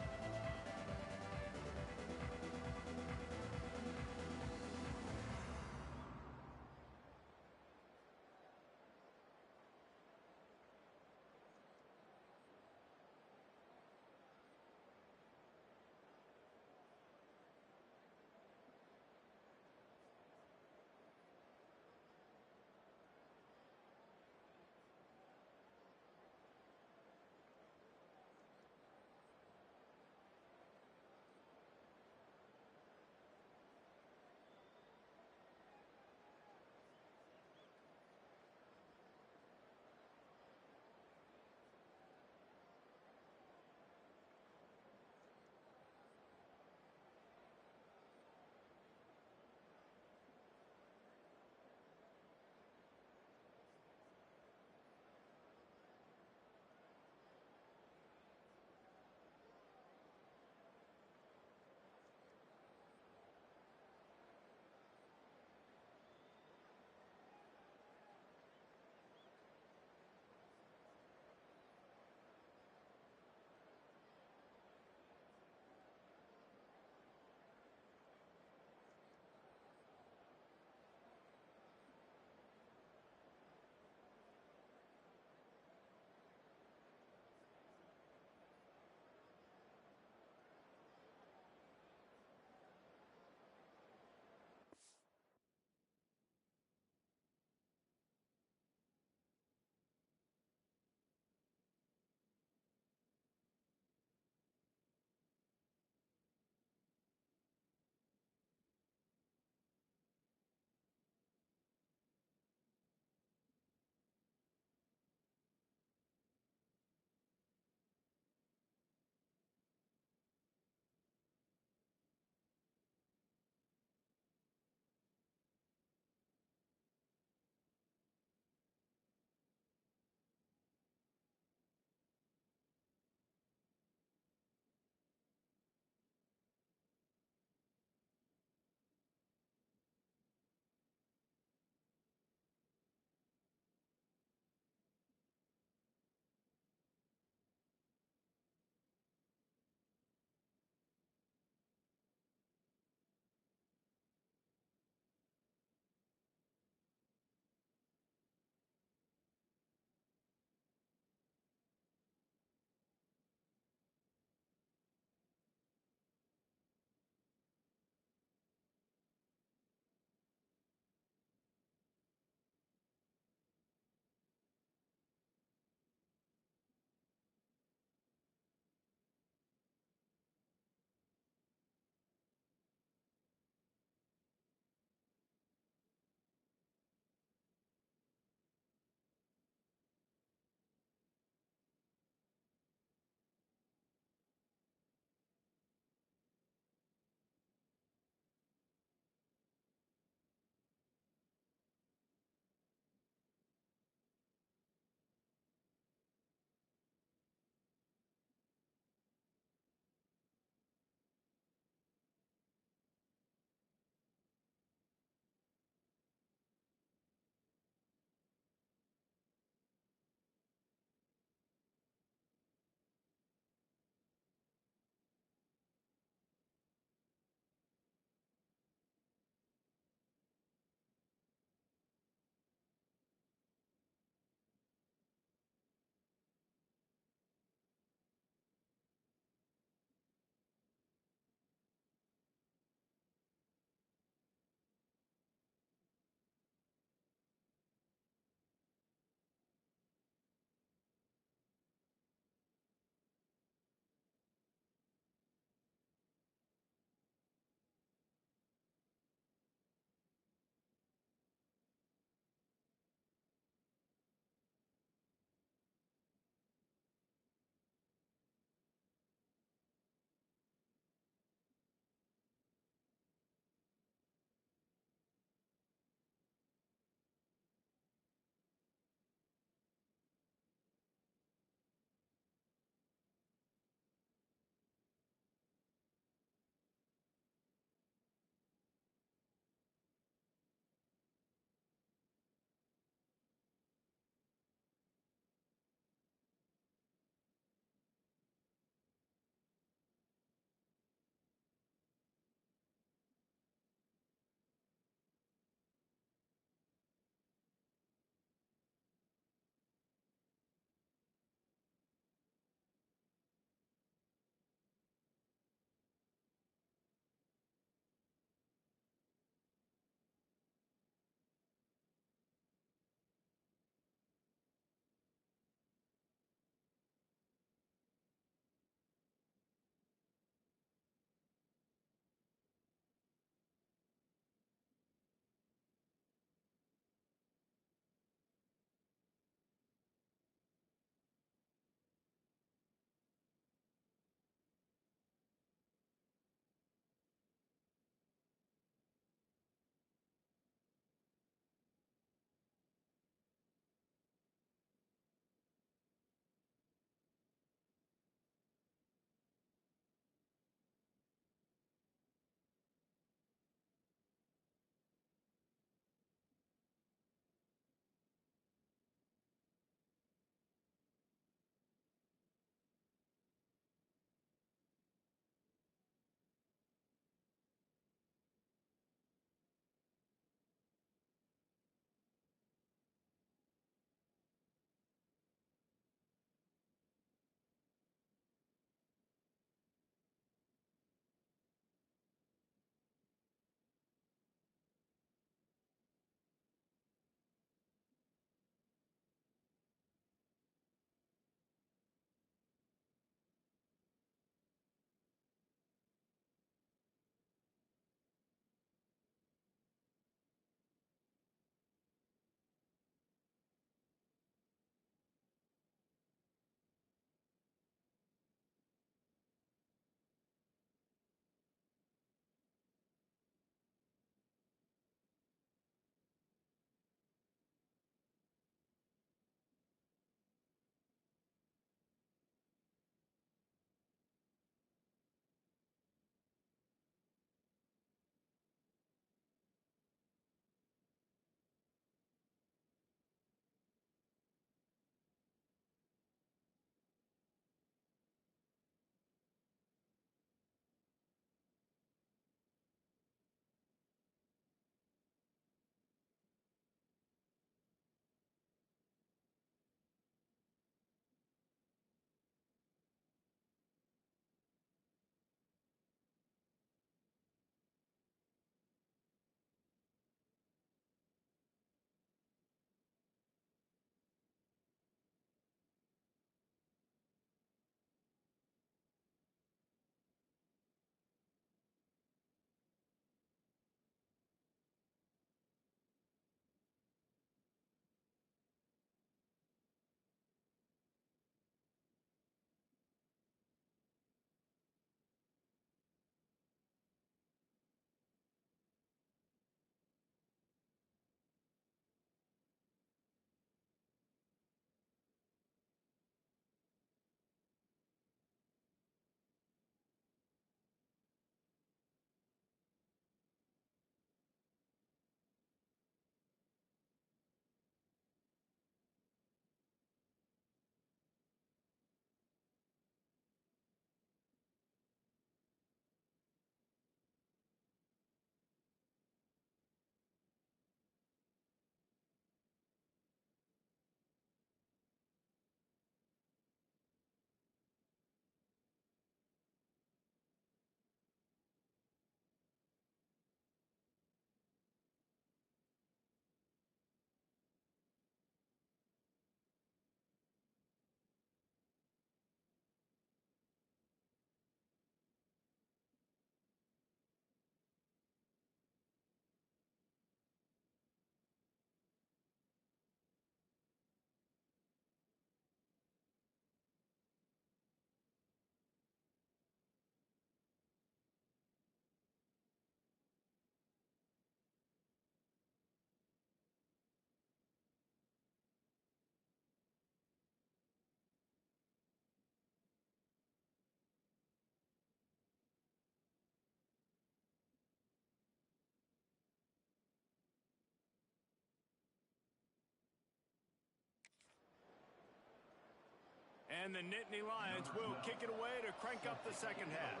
Speaker 1: And the Nittany Lions will kick it away to crank up the second half.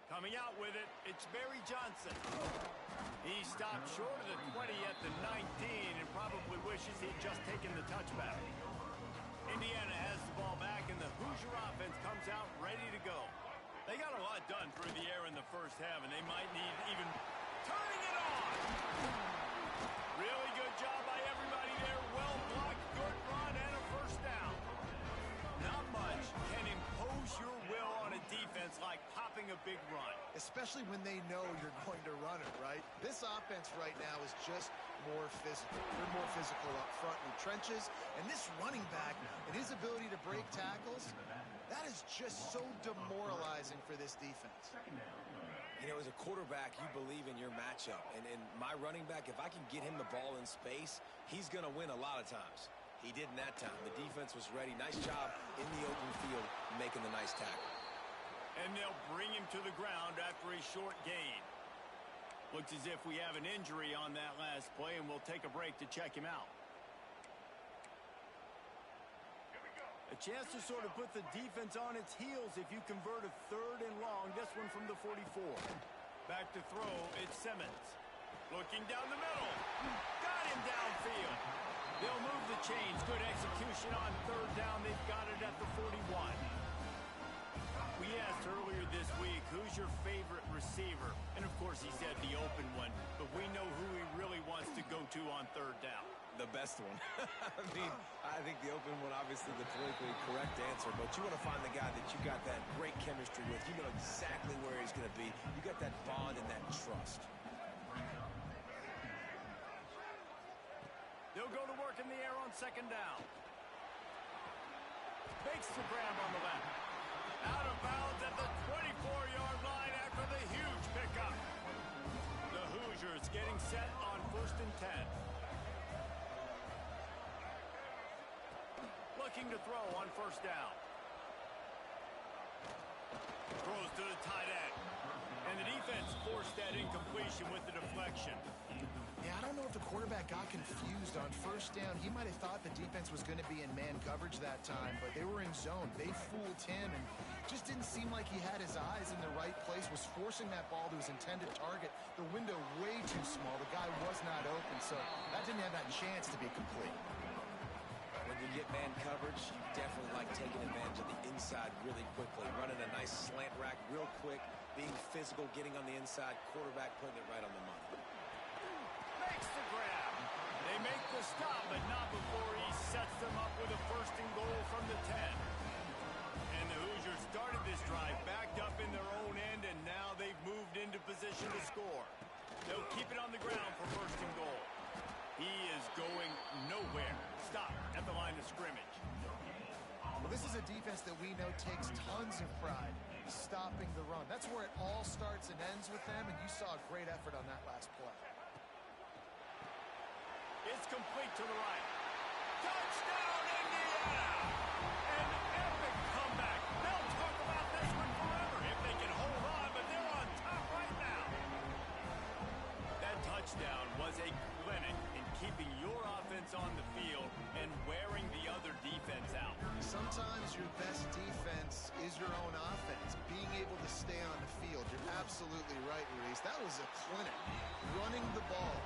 Speaker 1: Coming out with it, it's Barry Johnson. He stopped short of the 20 at the 19 and probably wishes he'd just taken the touchback. Indiana has the ball back, and the Hoosier offense comes out ready to go. They got a lot done through the air in the first half, and they might need even turning it on. Really good job by everybody there. Well blocked, good run, and a first down. Not much can impose your will on a defense like popping a big run.
Speaker 2: Especially when they know you're going to run it, right? This offense right now is just more physical. They're more physical up front in the trenches. And this running back and his ability to break tackles, that is just so demoralizing for this defense.
Speaker 3: You know, as a quarterback, you believe in your matchup. And my running back, if I can get him the ball in space, he's going to win a lot of times. He did in that time. The defense was ready. Nice job in the open field making the nice tackle.
Speaker 1: And they'll bring him to the ground after a short gain. Looks as if we have an injury on that last play, and we'll take a break to check him out. A chance to sort of put the defense on its heels if you convert a 3rd and long. This one from the 44. Back to throw, it's Simmons. Looking down the middle. Got him downfield. They'll move the chains. Good execution on 3rd down. They've got it at the 41. We asked earlier this week, who's your favorite receiver? And, of course, he said the open one. But we know who he really wants to go to on 3rd down.
Speaker 3: The best one. I mean, I think the open one, obviously the politically correct answer, but you want to find the guy that you got that great chemistry with. You know exactly where he's going to be. You got that bond and that trust.
Speaker 1: They'll go to work in the air on 2nd down. Fakes the grab on the left. Out of bounds at the 24-yard line after the huge pickup. The Hoosiers getting set on 1st and 10. Looking to throw on 1st down. Throws to the tight end. And the defense forced that incompletion with the deflection.
Speaker 2: Yeah, I don't know if the quarterback got confused on 1st down. He might have thought the defense was going to be in man coverage that time, but they were in zone. They fooled him and just didn't seem like he had his eyes in the right place, was forcing that ball to his intended target. The window way too small. The guy was not open, so that didn't have that chance to be complete.
Speaker 3: When you get man coverage, you definitely like taking advantage of the inside really quickly, running a nice slant rack real quick, being physical, getting on the inside, quarterback putting it right on the money.
Speaker 1: Makes the grab. They make the stop, but not before he sets them up with a 1st and goal from the 10. And the Hoosiers started this drive backed up in their own end, and now they've moved into position to score. They'll keep it on the ground for 1st and goal. He is going nowhere. Stop at the line of scrimmage.
Speaker 2: Well, this is a defense that we know takes tons of pride stopping the run. That's where it all starts and ends with them, and you saw a great effort on that last play.
Speaker 1: It's complete to the right. Touchdown, Indiana! An epic comeback. They'll talk about this one forever if they can hold on, but they're on top right now. That touchdown was a clinic in keeping your offense on the field and wearing the other defense out.
Speaker 2: Sometimes your best defense is your own offense, being able to stay on the field. You're absolutely right, Reese. That was a clinic. Running the ball,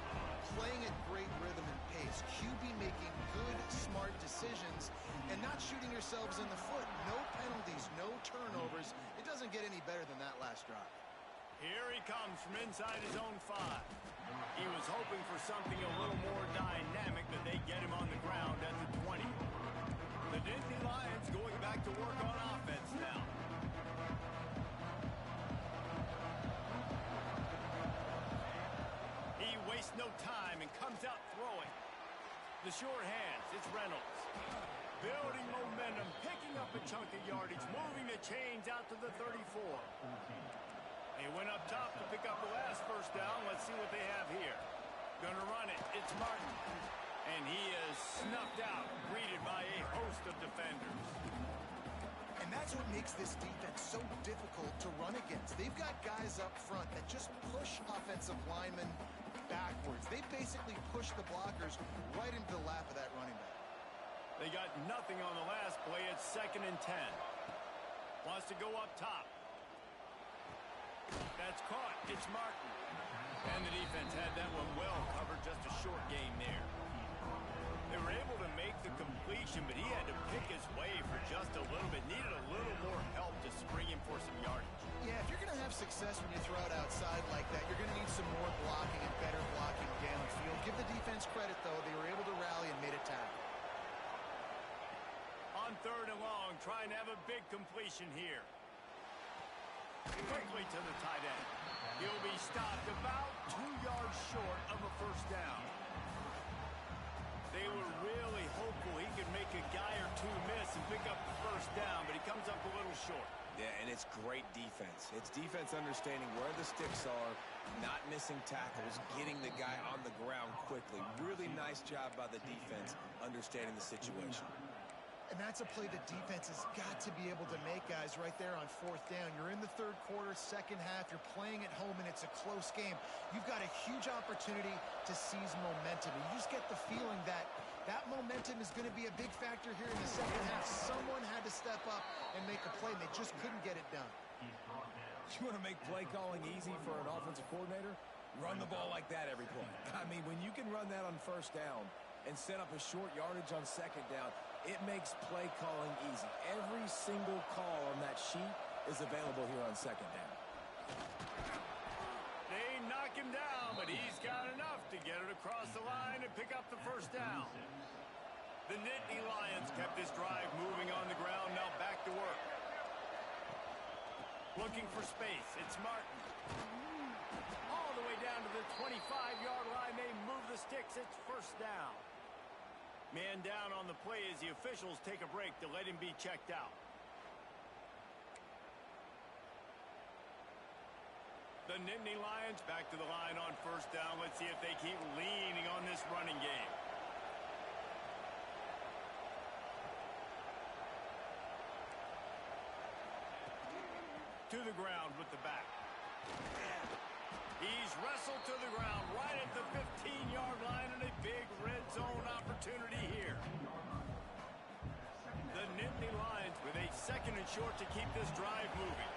Speaker 2: playing at great rhythm and pace, QB making good, smart decisions, and not shooting yourselves in the foot. No penalties, no turnovers. It doesn't get any better than that last drive.
Speaker 1: Here he comes from inside his own 5. He was hoping for something a little more dynamic, but they get him on the ground at the 20. The Nittany Lions going back to work on offense now. He wastes no time and comes out throwing. The short hands, it's Reynolds. Building momentum, picking up a chunk of yardage, moving the chains out to the 34. He went up top to pick up the last 1st down. Let's see what they have here. Gonna run it. It's Martin. And he is snuffed out, greeted by a host of defenders.
Speaker 2: And that's what makes this defense so difficult to run against. They've got guys up front that just push offensive linemen backwards. They basically pushed the blockers right into the lap of that running back.
Speaker 1: They got nothing on the last play. It's 2nd and 10. Wants to go up top. That's caught. It's Martin. And the defense had that one well covered. Just a short game there. They were able to make the completion, but he had to pick his way for just a little bit. Needed a little more help to spring him for some yardage.
Speaker 2: Yeah, if you're going to have success when you throw it outside like that, you're going to need some more blocking and better blocking downfield. Give the defense credit, though. They were able to rally and made a tackle.
Speaker 1: On 3rd and long, trying to have a big completion here. Quickly to the tight end. He'll be stopped about 2 yards short of a first down. They were really hopeful he could make a guy or two miss and pick up the first down, but he comes up a little short.
Speaker 3: Yeah, and it's great defense. It's defense understanding where the sticks are, not missing tackles, getting the guy on the ground quickly. Really nice job by the defense understanding the situation.
Speaker 2: And that's a play the defense has got to be able to make, guys, right there on 4th down. You're in the 3rd quarter, 2nd half. You're playing at home, and it's a close game. You've got a huge opportunity to seize momentum. And you just get the feeling that that momentum is going to be a big factor here in the 2nd half. Someone had to step up and make a play, and they just couldn't get it done.
Speaker 3: You want to make play calling easy for an offensive coordinator? Run the ball like that every play. I mean, when you can run that on 1st down and set up a short yardage on 2nd down, it makes play calling easy. Every single call on that sheet is available here on 2nd down.
Speaker 1: They knock him down, but he's got enough to get it across the line and pick up the first down. The Nittany Lions kept this drive moving on the ground. Now back to work. Looking for space. It's Martin. All the way down to the 25-yard line. They move the sticks. It's first down. Man down on the play as the officials take a break to let him be checked out. The Nittany Lions back to the line on first down. Let's see if they keep leaning on this running game. To the ground with the back. He's wrestled to the ground right at the 15-yard line, and a big red zone opportunity here. The Nittany Lions with a 2nd and short to keep this drive moving.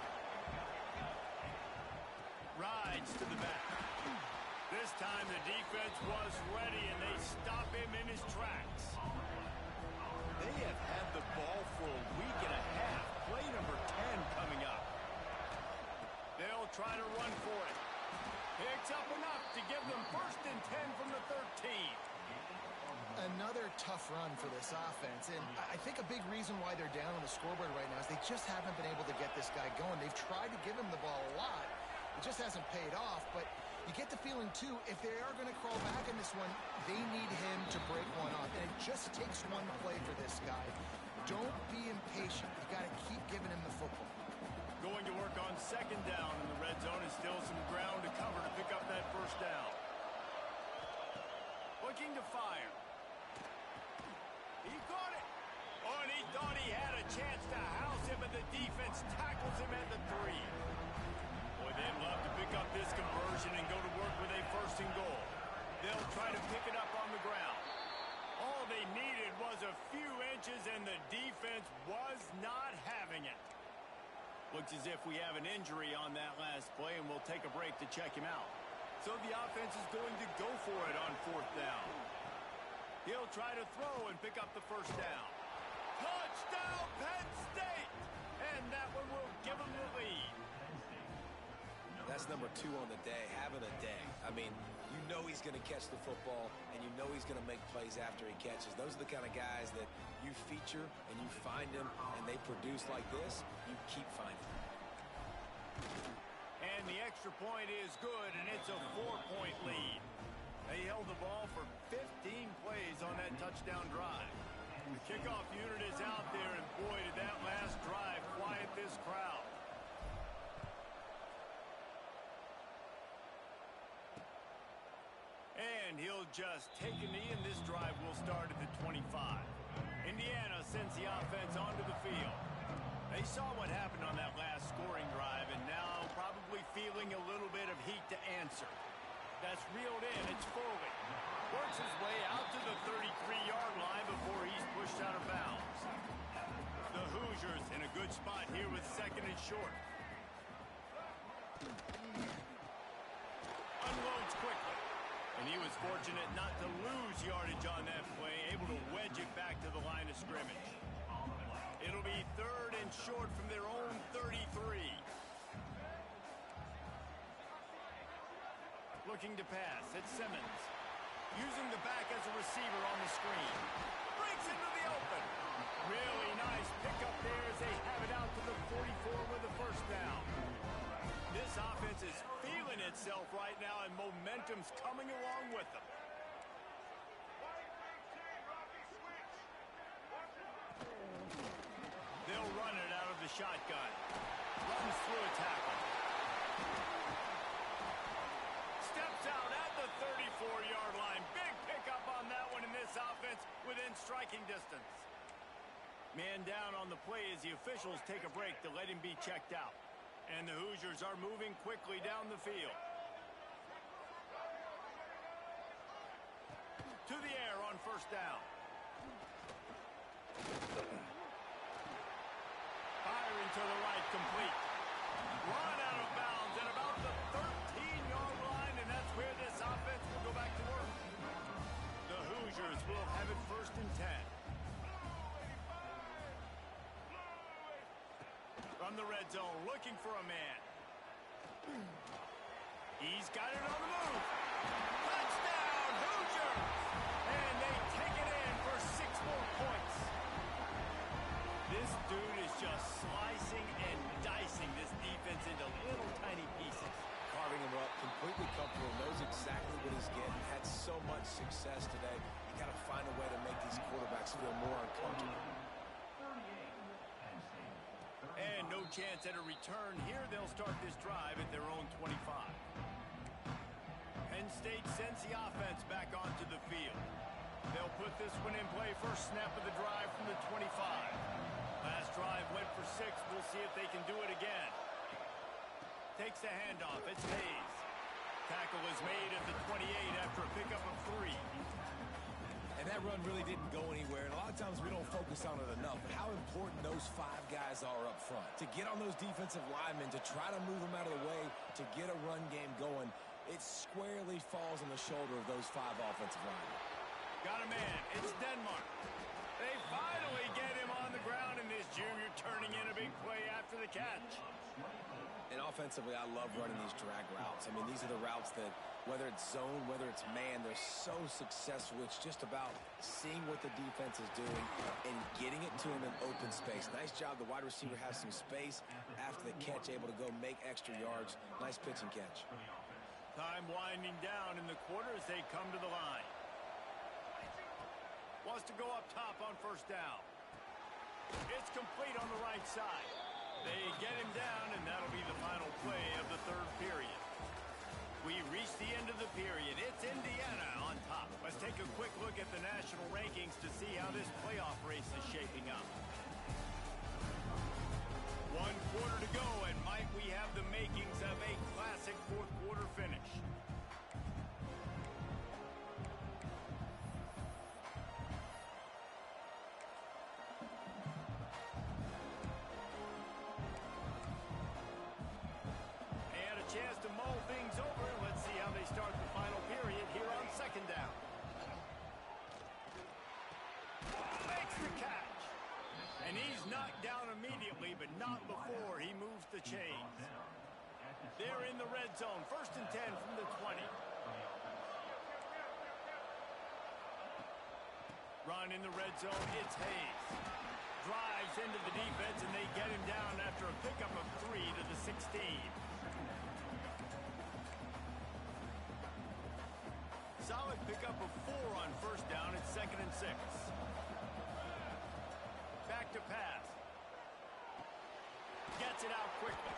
Speaker 1: Rides to the back. This time the defense was ready, and they stop him in his tracks. They have had the ball for a week and a half. Play number 10 coming up. They'll try to run for it. Picks up enough to give them 1st and 10 from the 13.
Speaker 2: Another tough run for this offense, and I think a big reason why they're down on the scoreboard right now is they just haven't been able to get this guy going. They've tried to give him the ball a lot. It just hasn't paid off, but you get the feeling, too, if they are going to crawl back in this one, they need him to break one off, and it just takes one play for this guy. Don't be impatient. You got to keep giving him the football.
Speaker 1: Going to work on 2nd down in the red zone, and still some ground to cover to pick up that first down. Looking to fire. He got it. Oh, and he thought he had a chance to house him, and the defense tackles him at the 3. Boy, they'd love to pick up this conversion and go to work with a 1st and goal. They'll try to pick it up on the ground. All they needed was a few inches, and the defense was not having it. Looks as if we have an injury on that last play, and we'll take a break to check him out. So the offense is going to go for it on 4th down. He'll try to throw and pick up the first down. Touchdown, Penn State! And that one will give them the lead.
Speaker 3: That's number 2 on the day, having a day. I mean, you know he's going to catch the football, and you know he's going to make plays after he catches. Those are the kind of guys that you feature and you find them, and they produce like this, you keep finding them.
Speaker 1: And the extra point is good, and it's a 4-point lead. They held the ball for 15 plays on that touchdown drive. The kickoff unit is out there, and boy, did that last drive quiet this crowd. And he'll just take a knee, and this drive will start at the 25. Indiana sends the offense onto the field. They saw what happened on that last scoring drive, and now probably feeling a little bit of heat to answer. That's reeled in. It's Foley. Works his way out to the 33-yard line before he's pushed out of bounds. The Hoosiers in a good spot here with second and short. Unloads quickly. And he was fortunate not to lose yardage on that play, able to wedge it back to the line of scrimmage. It'll be third and short from their own 33. Looking to pass. It's Simmons. Using the back as a receiver on the screen. Breaks into the open. Really nice pickup there as they have it out to the 44 with the first down. This offense is feeling itself right now, and momentum's coming along with them. They'll run it out of the shotgun. Runs through a tackle. Steps out at the 34-yard line. Big pickup on that one in this offense within striking distance. Man down on the play as the officials take a break to let him be checked out. And the Hoosiers are moving quickly down the field. To the air on first down. Firing to the right, complete. Run out of bounds at about the 13-yard line, and that's where this offense will go back to work. The Hoosiers will have it first and 10. From the red zone, looking for a man. He's got it on the move. Touchdown, Hoosiers! And they take it in for 6 more points. This dude is just slicing and dicing this defense into little tiny pieces.
Speaker 3: Carving him up, completely comfortable, knows exactly what he's getting. Had so much success today. You got to find a way to make these quarterbacks feel more uncomfortable.
Speaker 1: And no chance at a return here. They'll start this drive at their own 25. Penn State sends the offense back onto the field. They'll put this one in play. First snap of the drive from the 25. Last drive went for 6. We'll see if they can do it again. Takes the handoff. It's Hayes. Tackle is made at the 28 after a pickup of 3.
Speaker 3: And that run really didn't go anywhere, and a lot of times we don't focus on it enough, but how important those 5 guys are up front. To get on those defensive linemen, to try to move them out of the way, to get a run game going, it squarely falls on the shoulder of those 5 offensive linemen.
Speaker 1: Got a man. It's Denmark. They finally get him on the ground, and this junior turning in a big play after the catch.
Speaker 3: And offensively, I love running these drag routes. I mean, these are the routes that, whether it's zone, whether it's man, they're so successful. It's just about seeing what the defense is doing and getting it to them in open space. Nice job. The wide receiver has some space after the catch, able to go make extra yards. Nice pitch and catch.
Speaker 1: Time winding down in the quarter as they come to the line. Wants to go up top on first down. It's complete on the right side. They get him down, and that'll be the final play of the third period. We reach the end of the period. It's Indiana on top. Let's take a quick look at the national rankings to see how this playoff race is shaping up. 1 quarter to go, and might we have the makings of a classic fourth quarter finish. Chance to mull things over, and let's see how they start the final period here on second down. Makes the catch. And he's knocked down immediately, but not before he moves the chains. They're in the red zone. First and 10 from the 20. Run in the red zone. It's Hayes. Drives into the defense, and they get him down after a pickup of 3 to the 16. Solid pickup of 4 on first down. It's second and 6. Back to pass. Gets it out quickly.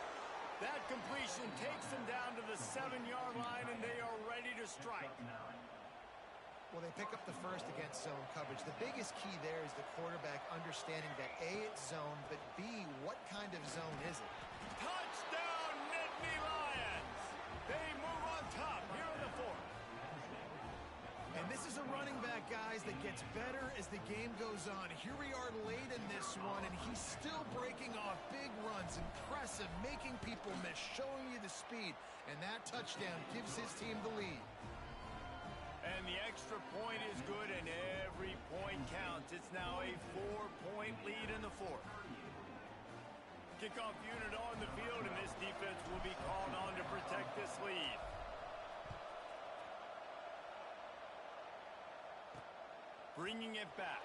Speaker 1: That completion takes them down to the 7-yard line, and they are ready to strike.
Speaker 2: Well, they pick up the first against zone coverage. The biggest key there is the quarterback understanding that A, it's zone, but B, what kind of zone is it?
Speaker 1: Touchdown, Nittany Lions! They move on top here in the fourth.
Speaker 2: And this is a running back, guys, that gets better as the game goes on. Here we are late in this one, and he's still breaking off big runs. Impressive, making people miss, showing you the speed. And that touchdown gives his team the lead.
Speaker 1: And the extra point is good, and every point counts. It's now a 4-point lead in the fourth. Kickoff unit on the field, and this defense will be called on to protect this lead. Bringing it back.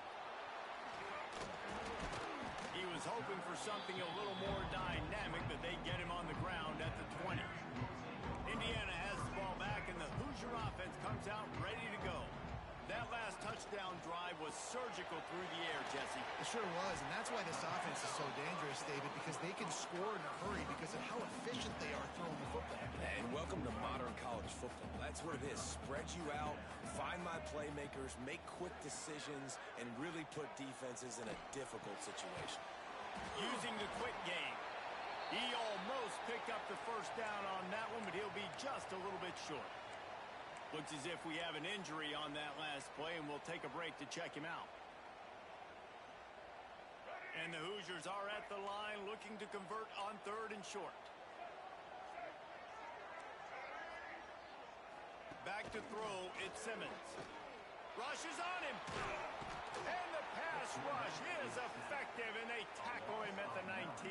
Speaker 1: He was hoping for something a little more dynamic, but they get him on the ground at the 20. Indiana has the ball back, and the Hoosier offense comes out ready to go. That last touchdown drive was surgical through the air, Jesse.
Speaker 2: It sure was, and that's why this offense is so dangerous, David, because they can score in a hurry because of how efficient they are throwing the football.
Speaker 3: And welcome to modern college football. That's what it is. Spread you out, find my playmakers, make quick decisions, and really put defenses in a difficult situation.
Speaker 1: Using the quick game. He almost picked up the first down on that one, but he'll be just a little bit short. Looks as if we have an injury on that last play, and we'll take a break to check him out. And the Hoosiers are at the line looking to convert on 3rd and short. Back to throw, it's Simmons. Rush is on him. And the pass rush is effective, and they tackle him at the 19.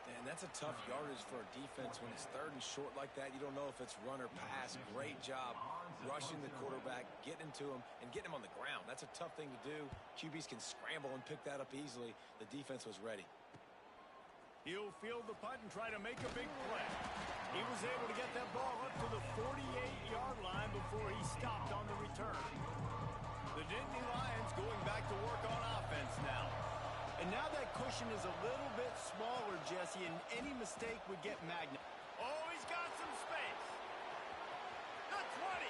Speaker 3: And that's a tough yardage for a defense when it's 3rd and short like that. You don't know if it's run or pass. Great job rushing the quarterback, getting to him, and getting him on the ground. That's a tough thing to do. QBs can scramble and pick that up easily. The defense was ready.
Speaker 1: He'll field the punt and try to make a big play. He was able to get that ball up to the 48-yard line before he stopped on the return. The Nittany Lions going back to work on offense now. And now that cushion is a little bit smaller, Jesse, and any mistake would get magnet. Oh, he's got some space. The 20.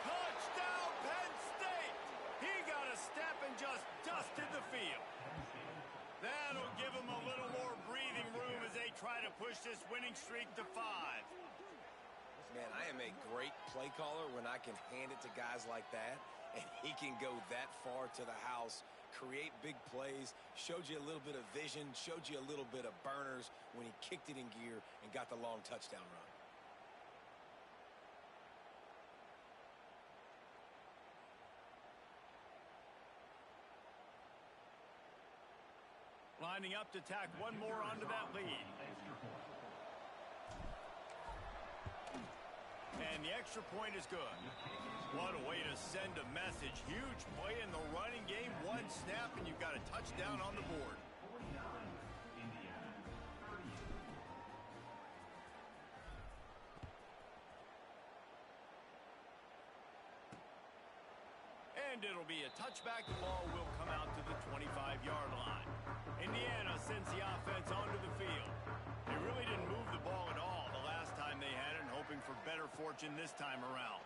Speaker 1: Touchdown, Penn State. He got a step and just dusted the field. That'll give him a little more breathing room as they try to push this winning streak to 5.
Speaker 3: Man, I am a great play caller when I can hand it to guys like that, and he can go that far to the house, create big plays, showed you a little bit of vision, showed you a little bit of burners when he kicked it in gear and got the long touchdown run.
Speaker 1: Lining up to tack one more onto that lead. And the extra point is good. What a way to send a message. Huge play in the running game. One snap, and you've got a touchdown on the board. And it'll be a touchback. The ball will come out to the 25-yard line. Indiana sends the offense onto the field. They really didn't move the ball at all the last time they had it, and hoping for better fortune this time around.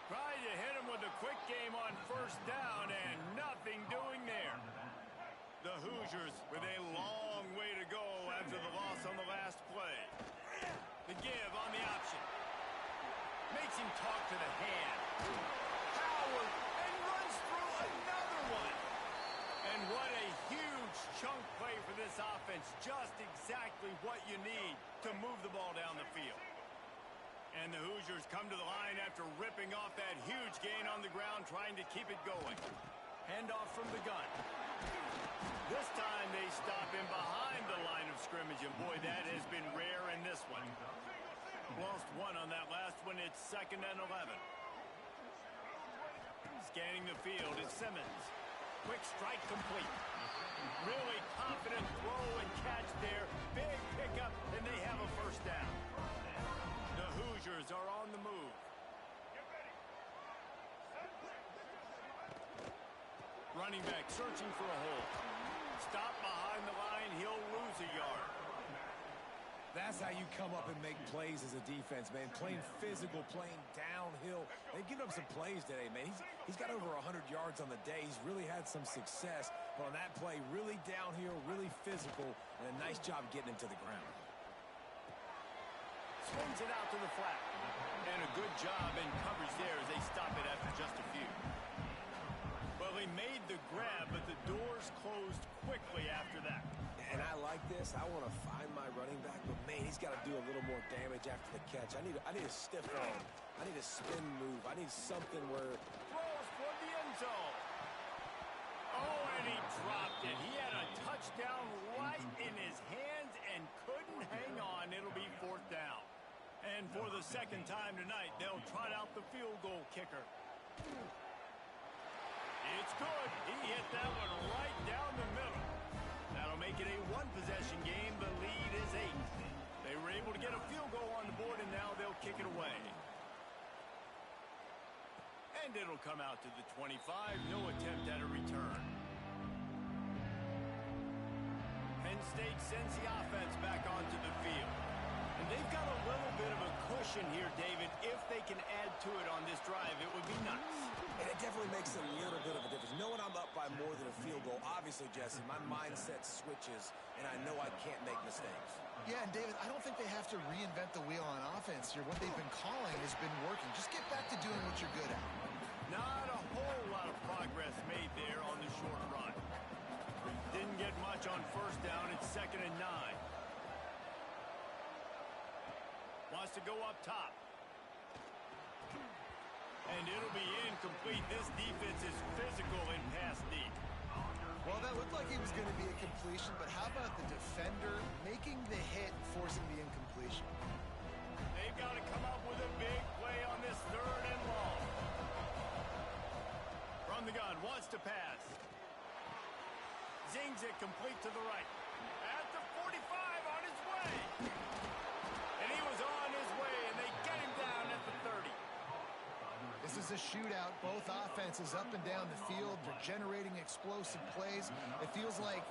Speaker 1: Tried to hit him with a quick game on 1st down, and nothing doing there. The Hoosiers with a long way to go after the loss on the last play. The give on the option. Makes him talk to the hand. Howard, and runs through another one. And what a huge chunk play for this offense. Just exactly what you need to move the ball down the field. And the Hoosiers come to the line after ripping off that huge gain on the ground, trying to keep it going. Handoff from the gun. This time they stop him behind the line of scrimmage, and boy, that has been rare in this one. Lost one on that last one. It's 2nd and 11. Scanning the field is Simmons. Quick strike complete. Really confident throw and catch there. Big pickup, and they have a 1st down. The Hoosiers are on the move. Running back searching for a hole. Stop behind the line. He'll lose a yard.
Speaker 3: That's how you come up and make plays as a defense, man. Playing physical, playing downhill. They've given up some plays today, man. He's got over 100 yards on the day. He's really had some success. But on that play, really downhill, really physical, and a nice job getting him to the ground.
Speaker 1: swings it out to the flat. And a good job in coverage there as they stop it after just a few. Well, he made the grab, but the doors closed quickly after that.
Speaker 3: And I like this. I want to find my running back, but man, he's got to do a little more damage after the catch. I need a stiff arm. I need a spin move. I need something where...
Speaker 1: Throws for the end zone. Oh, and he dropped it. He had a touchdown right in his hands and couldn't hang on. It'll be 4th down. And for the second time tonight, they'll trot out the field goal kicker. It's good. He hit that one right down the middle. That'll make it a one-possession game. The lead is 8. They were able to get a field goal on the board, and now they'll kick it away. And it'll come out to the 25. No attempt at a return. Penn State sends the offense back onto the field. And they've got a little bit of a cushion here, David. If they can add to it on this drive, it would be nice.
Speaker 3: And it definitely makes a little bit of a difference. Knowing I'm up by more than a field goal, obviously, Jesse, my mindset switches, and I know I can't make mistakes.
Speaker 2: Yeah, and David, I don't think they have to reinvent the wheel on offense here. What they've been calling has been working. Just get back to doing what you're good at.
Speaker 1: Not a whole lot of progress made there on the short run. Didn't get much on 1st down. It's 2nd and 9. Wants to go up top. And it'll be incomplete. This defense is physical in pass deep.
Speaker 2: Well, that looked like he was going to be a completion, but how about the defender making the hit, forcing the incompletion?
Speaker 1: They've got to come up with a big play on this 3rd and long. From the gun, wants to pass. Zings it complete to the right. At the 45 on his way. And he was on his way, and they get him down at the 30.
Speaker 2: This is a shootout. Both offenses up and down the field. They're generating explosive plays. It feels like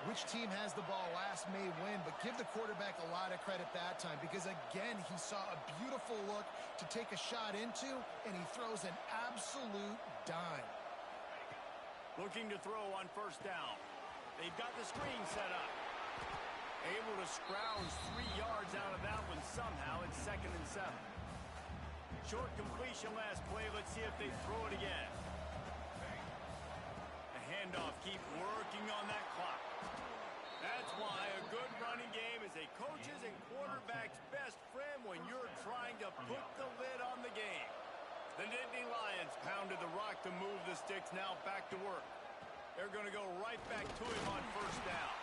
Speaker 2: which team has the ball last may win, but give the quarterback a lot of credit that time because, again, he saw a beautiful look to take a shot into, and he throws an absolute dime.
Speaker 1: Looking to throw on 1st down. They've got the screen set up. Able to scrounge 3 yards out of that one somehow. It's 2nd and 7. Short completion last play. Let's see if they throw it again. The handoff, keep working on that clock. That's why a good running game is a coach's and quarterback's best friend when you're trying to put the lid on the game. The Nittany Lions pounded the rock to move the sticks. Now back to work. They're going to go right back to him on 1st down.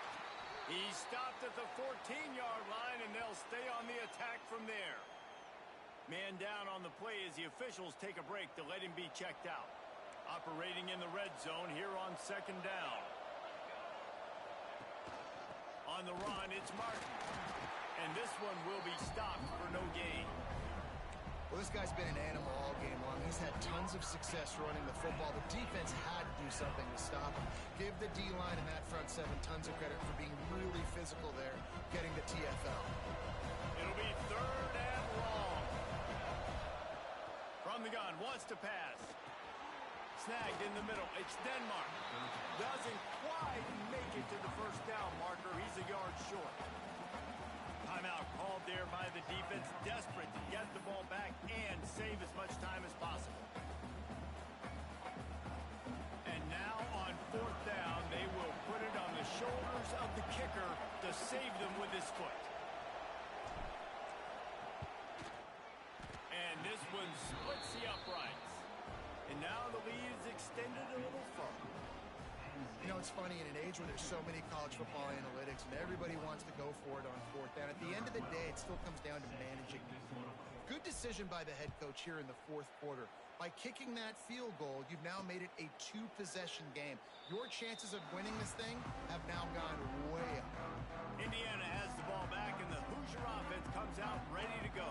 Speaker 1: He stopped at the 14-yard line, and they'll stay on the attack from there. Man down on the play as the officials take a break to let him be checked out. Operating in the red zone here on 2nd down. On the run, it's Martin. And this one will be stopped for no gain.
Speaker 2: Well, this guy's been an animal all game long. He's had tons of success running the football. The defense had to do something to stop him. Give the D-line and that front 7 tons of credit for being really physical there, getting the TFL.
Speaker 1: It'll be 3rd and long. From the gun, wants to pass. Snagged in the middle. It's Denmark. Doesn't quite make it to the 1st down marker. He's a yard short. Timeout called there by the defense. Desperate to get the ball back and save as much time as possible. And now on 4th down, they will put it on the shoulders of the kicker to save them with his foot. And this one splits the uprights. And now the lead is extended a little further.
Speaker 2: You know, it's funny, in an age where there's so many college football analytics and everybody wants to go for it on 4th down, at the end of the day, it still comes down to managing. Good decision by the head coach here in the 4th quarter. By kicking that field goal, you've now made it a 2-possession game. Your chances of winning this thing have now gone way up.
Speaker 1: Indiana has the ball back, and the Hoosier offense comes out ready to go.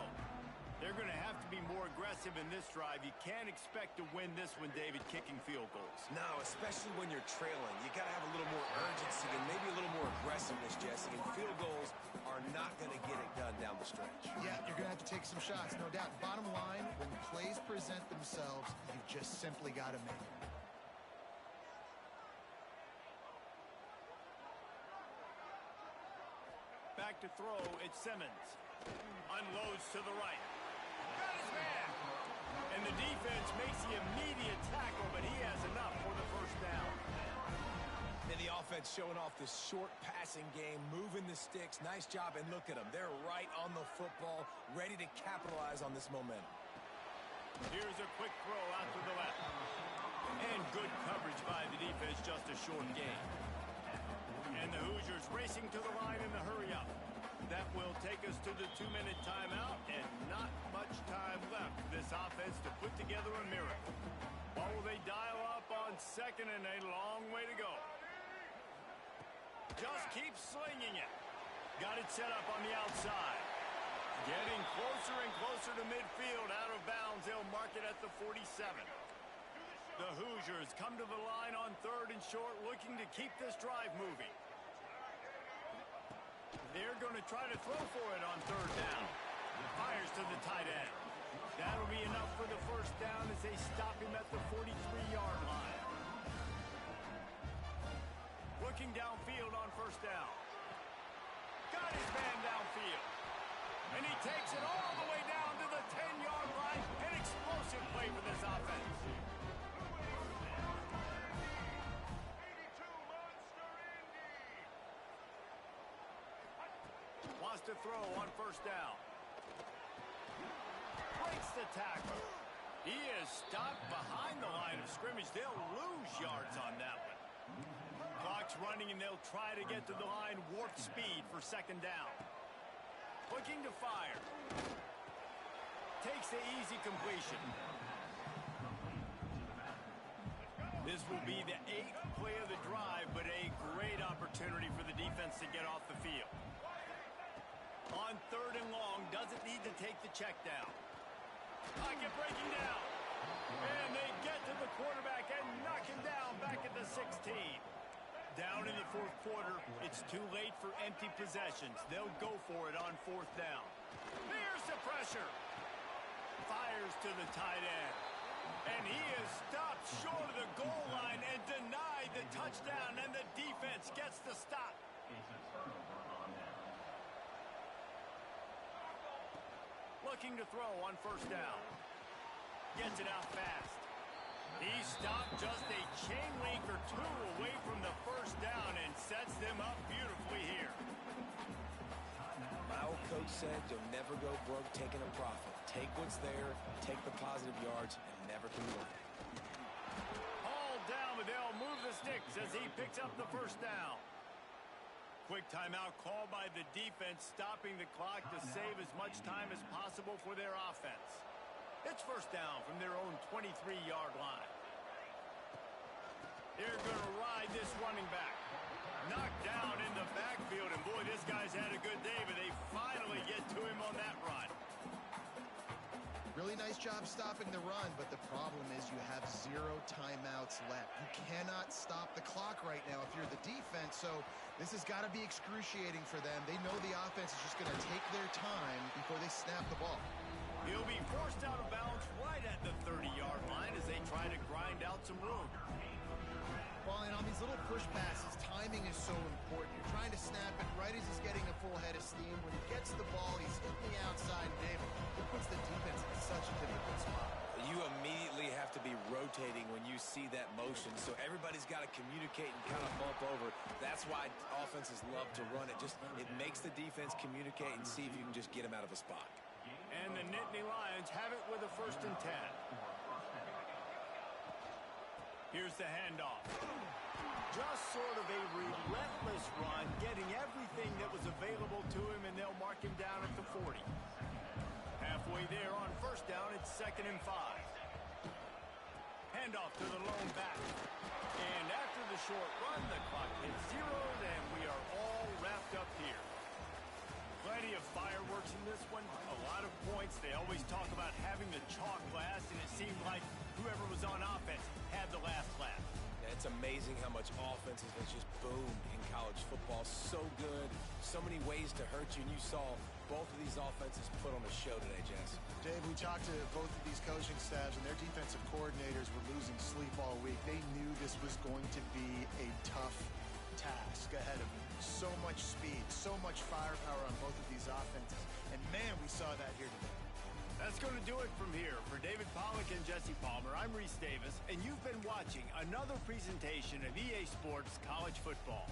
Speaker 1: They're going to have to be more aggressive in this drive. You can't expect to win this one, David, kicking field goals.
Speaker 3: No, especially when you're trailing. You got to have a little more urgency and maybe a little more aggressiveness, Jesse. And field goals are not going to get it done down the stretch.
Speaker 2: Yeah, you're going to have to take some shots, no doubt. Bottom line, when plays present themselves, you just simply got to make it.
Speaker 1: Back to throw, it's Simmons. Unloads to the right. Got his man. And the defense makes the immediate tackle, but he has enough for the first down.
Speaker 3: And the offense showing off this short passing game, moving the sticks. Nice job, and look at them. They're right on the football, ready to capitalize on this momentum.
Speaker 1: Here's a quick throw out to the left. And good coverage by the defense, just a short gain. And the Hoosiers racing to the line in the hurry-up. That will take us to the 2-minute timeout, and not much time left for this offense to put together a miracle. What will they dial up on second, and a long way to go? Just keep slinging it. Got it set up on the outside. Getting closer and closer to midfield. Out of bounds. They'll mark it at the 47. The Hoosiers come to the line on 3rd and short, looking to keep this drive moving. They're going to try to throw for it on 3rd down. Fires to the tight end. That'll be enough for the first down as they stop him at the 43-yard line. Looking downfield on 1st down. Got his man downfield. And he takes it all the way down to the 10-yard line. An explosive play for this offense. Wants to throw on 1st down. Breaks the tackle. He is stopped behind the line of scrimmage. They'll lose yards on that one. Clock's running, and they'll try to get to the line. Warp speed for 2nd down. Looking to fire. Takes the easy completion. This will be the 8th play of the drive, but a great opportunity for the defense to get off the field. On 3rd and long, doesn't need to take the check down. Pocket breaking down. And they get to the quarterback and knock him down back at the 16. Down in the 4th quarter, it's too late for empty possessions. They'll go for it on 4th down. There's the pressure. Fires to the tight end. And he is stopped short of the goal line and denied the touchdown, and the defense gets the stop. Looking to throw on 1st down. Gets it out fast. He stopped just a chain link or 2 away from the 1st down and sets them up beautifully here.
Speaker 3: My old coach said you'll never go broke taking a profit. Take what's there, take the positive yards, and never complain.
Speaker 1: Hauled down, but they'll move the sticks as he picks up the 1st down. Quick timeout called by the defense, stopping the clock to save as much time as possible for their offense. It's 1st down from their own 23-yard line. They're going to ride this running back. Knocked down in the backfield, and boy, this guy's had a good day, but they finally get to him on that run.
Speaker 2: Really nice job stopping the run, but the problem is you have 0 timeouts left. You cannot stop the clock right now if you're the defense, so this has got to be excruciating for them. They know the offense is just going to take their time before they snap the ball.
Speaker 1: He'll be forced out of bounds right at the 30-yard line as they try to grind out some room.
Speaker 2: Well, and on these little push passes, timing is so important. You're trying to snap it right as he's getting a full head of steam. When he gets the ball, he's hitting the outside. Dave, it puts the defense in such a difficult spot.
Speaker 3: You immediately have to be rotating when you see that motion, so everybody's got to communicate and kind of bump over. That's why offenses love to run it. It makes the defense communicate and see if you can just get them out of a spot.
Speaker 1: And the Nittany Lions have it with a 1st and 10. Here's the handoff. Just sort of a relentless run, getting everything that was available to him, and they'll mark him down at the 40. Halfway there on 1st down, it's 2nd and 5. Handoff to the lone back. And after the short run, the clock hits 0, and we are all wrapped up here. Plenty of fireworks in this one. A lot of points. They always talk about having the chalk last, and it seemed like whoever was on offense had the last laugh.
Speaker 3: Yeah, it's amazing how much offense has just boomed in college football. So good. So many ways to hurt you, and you saw both of these offenses put on a show today, Jess.
Speaker 2: Dave, we talked to both of these coaching staffs, and their defensive coordinators were losing sleep all week. They knew this was going to be a tough task ahead of them. so much speed, so much firepower on both of these offenses. And, man, we saw that here today.
Speaker 1: That's going to do it from here. For David Pollack and Jesse Palmer, I'm Reese Davis, and you've been watching another presentation of EA Sports College Football.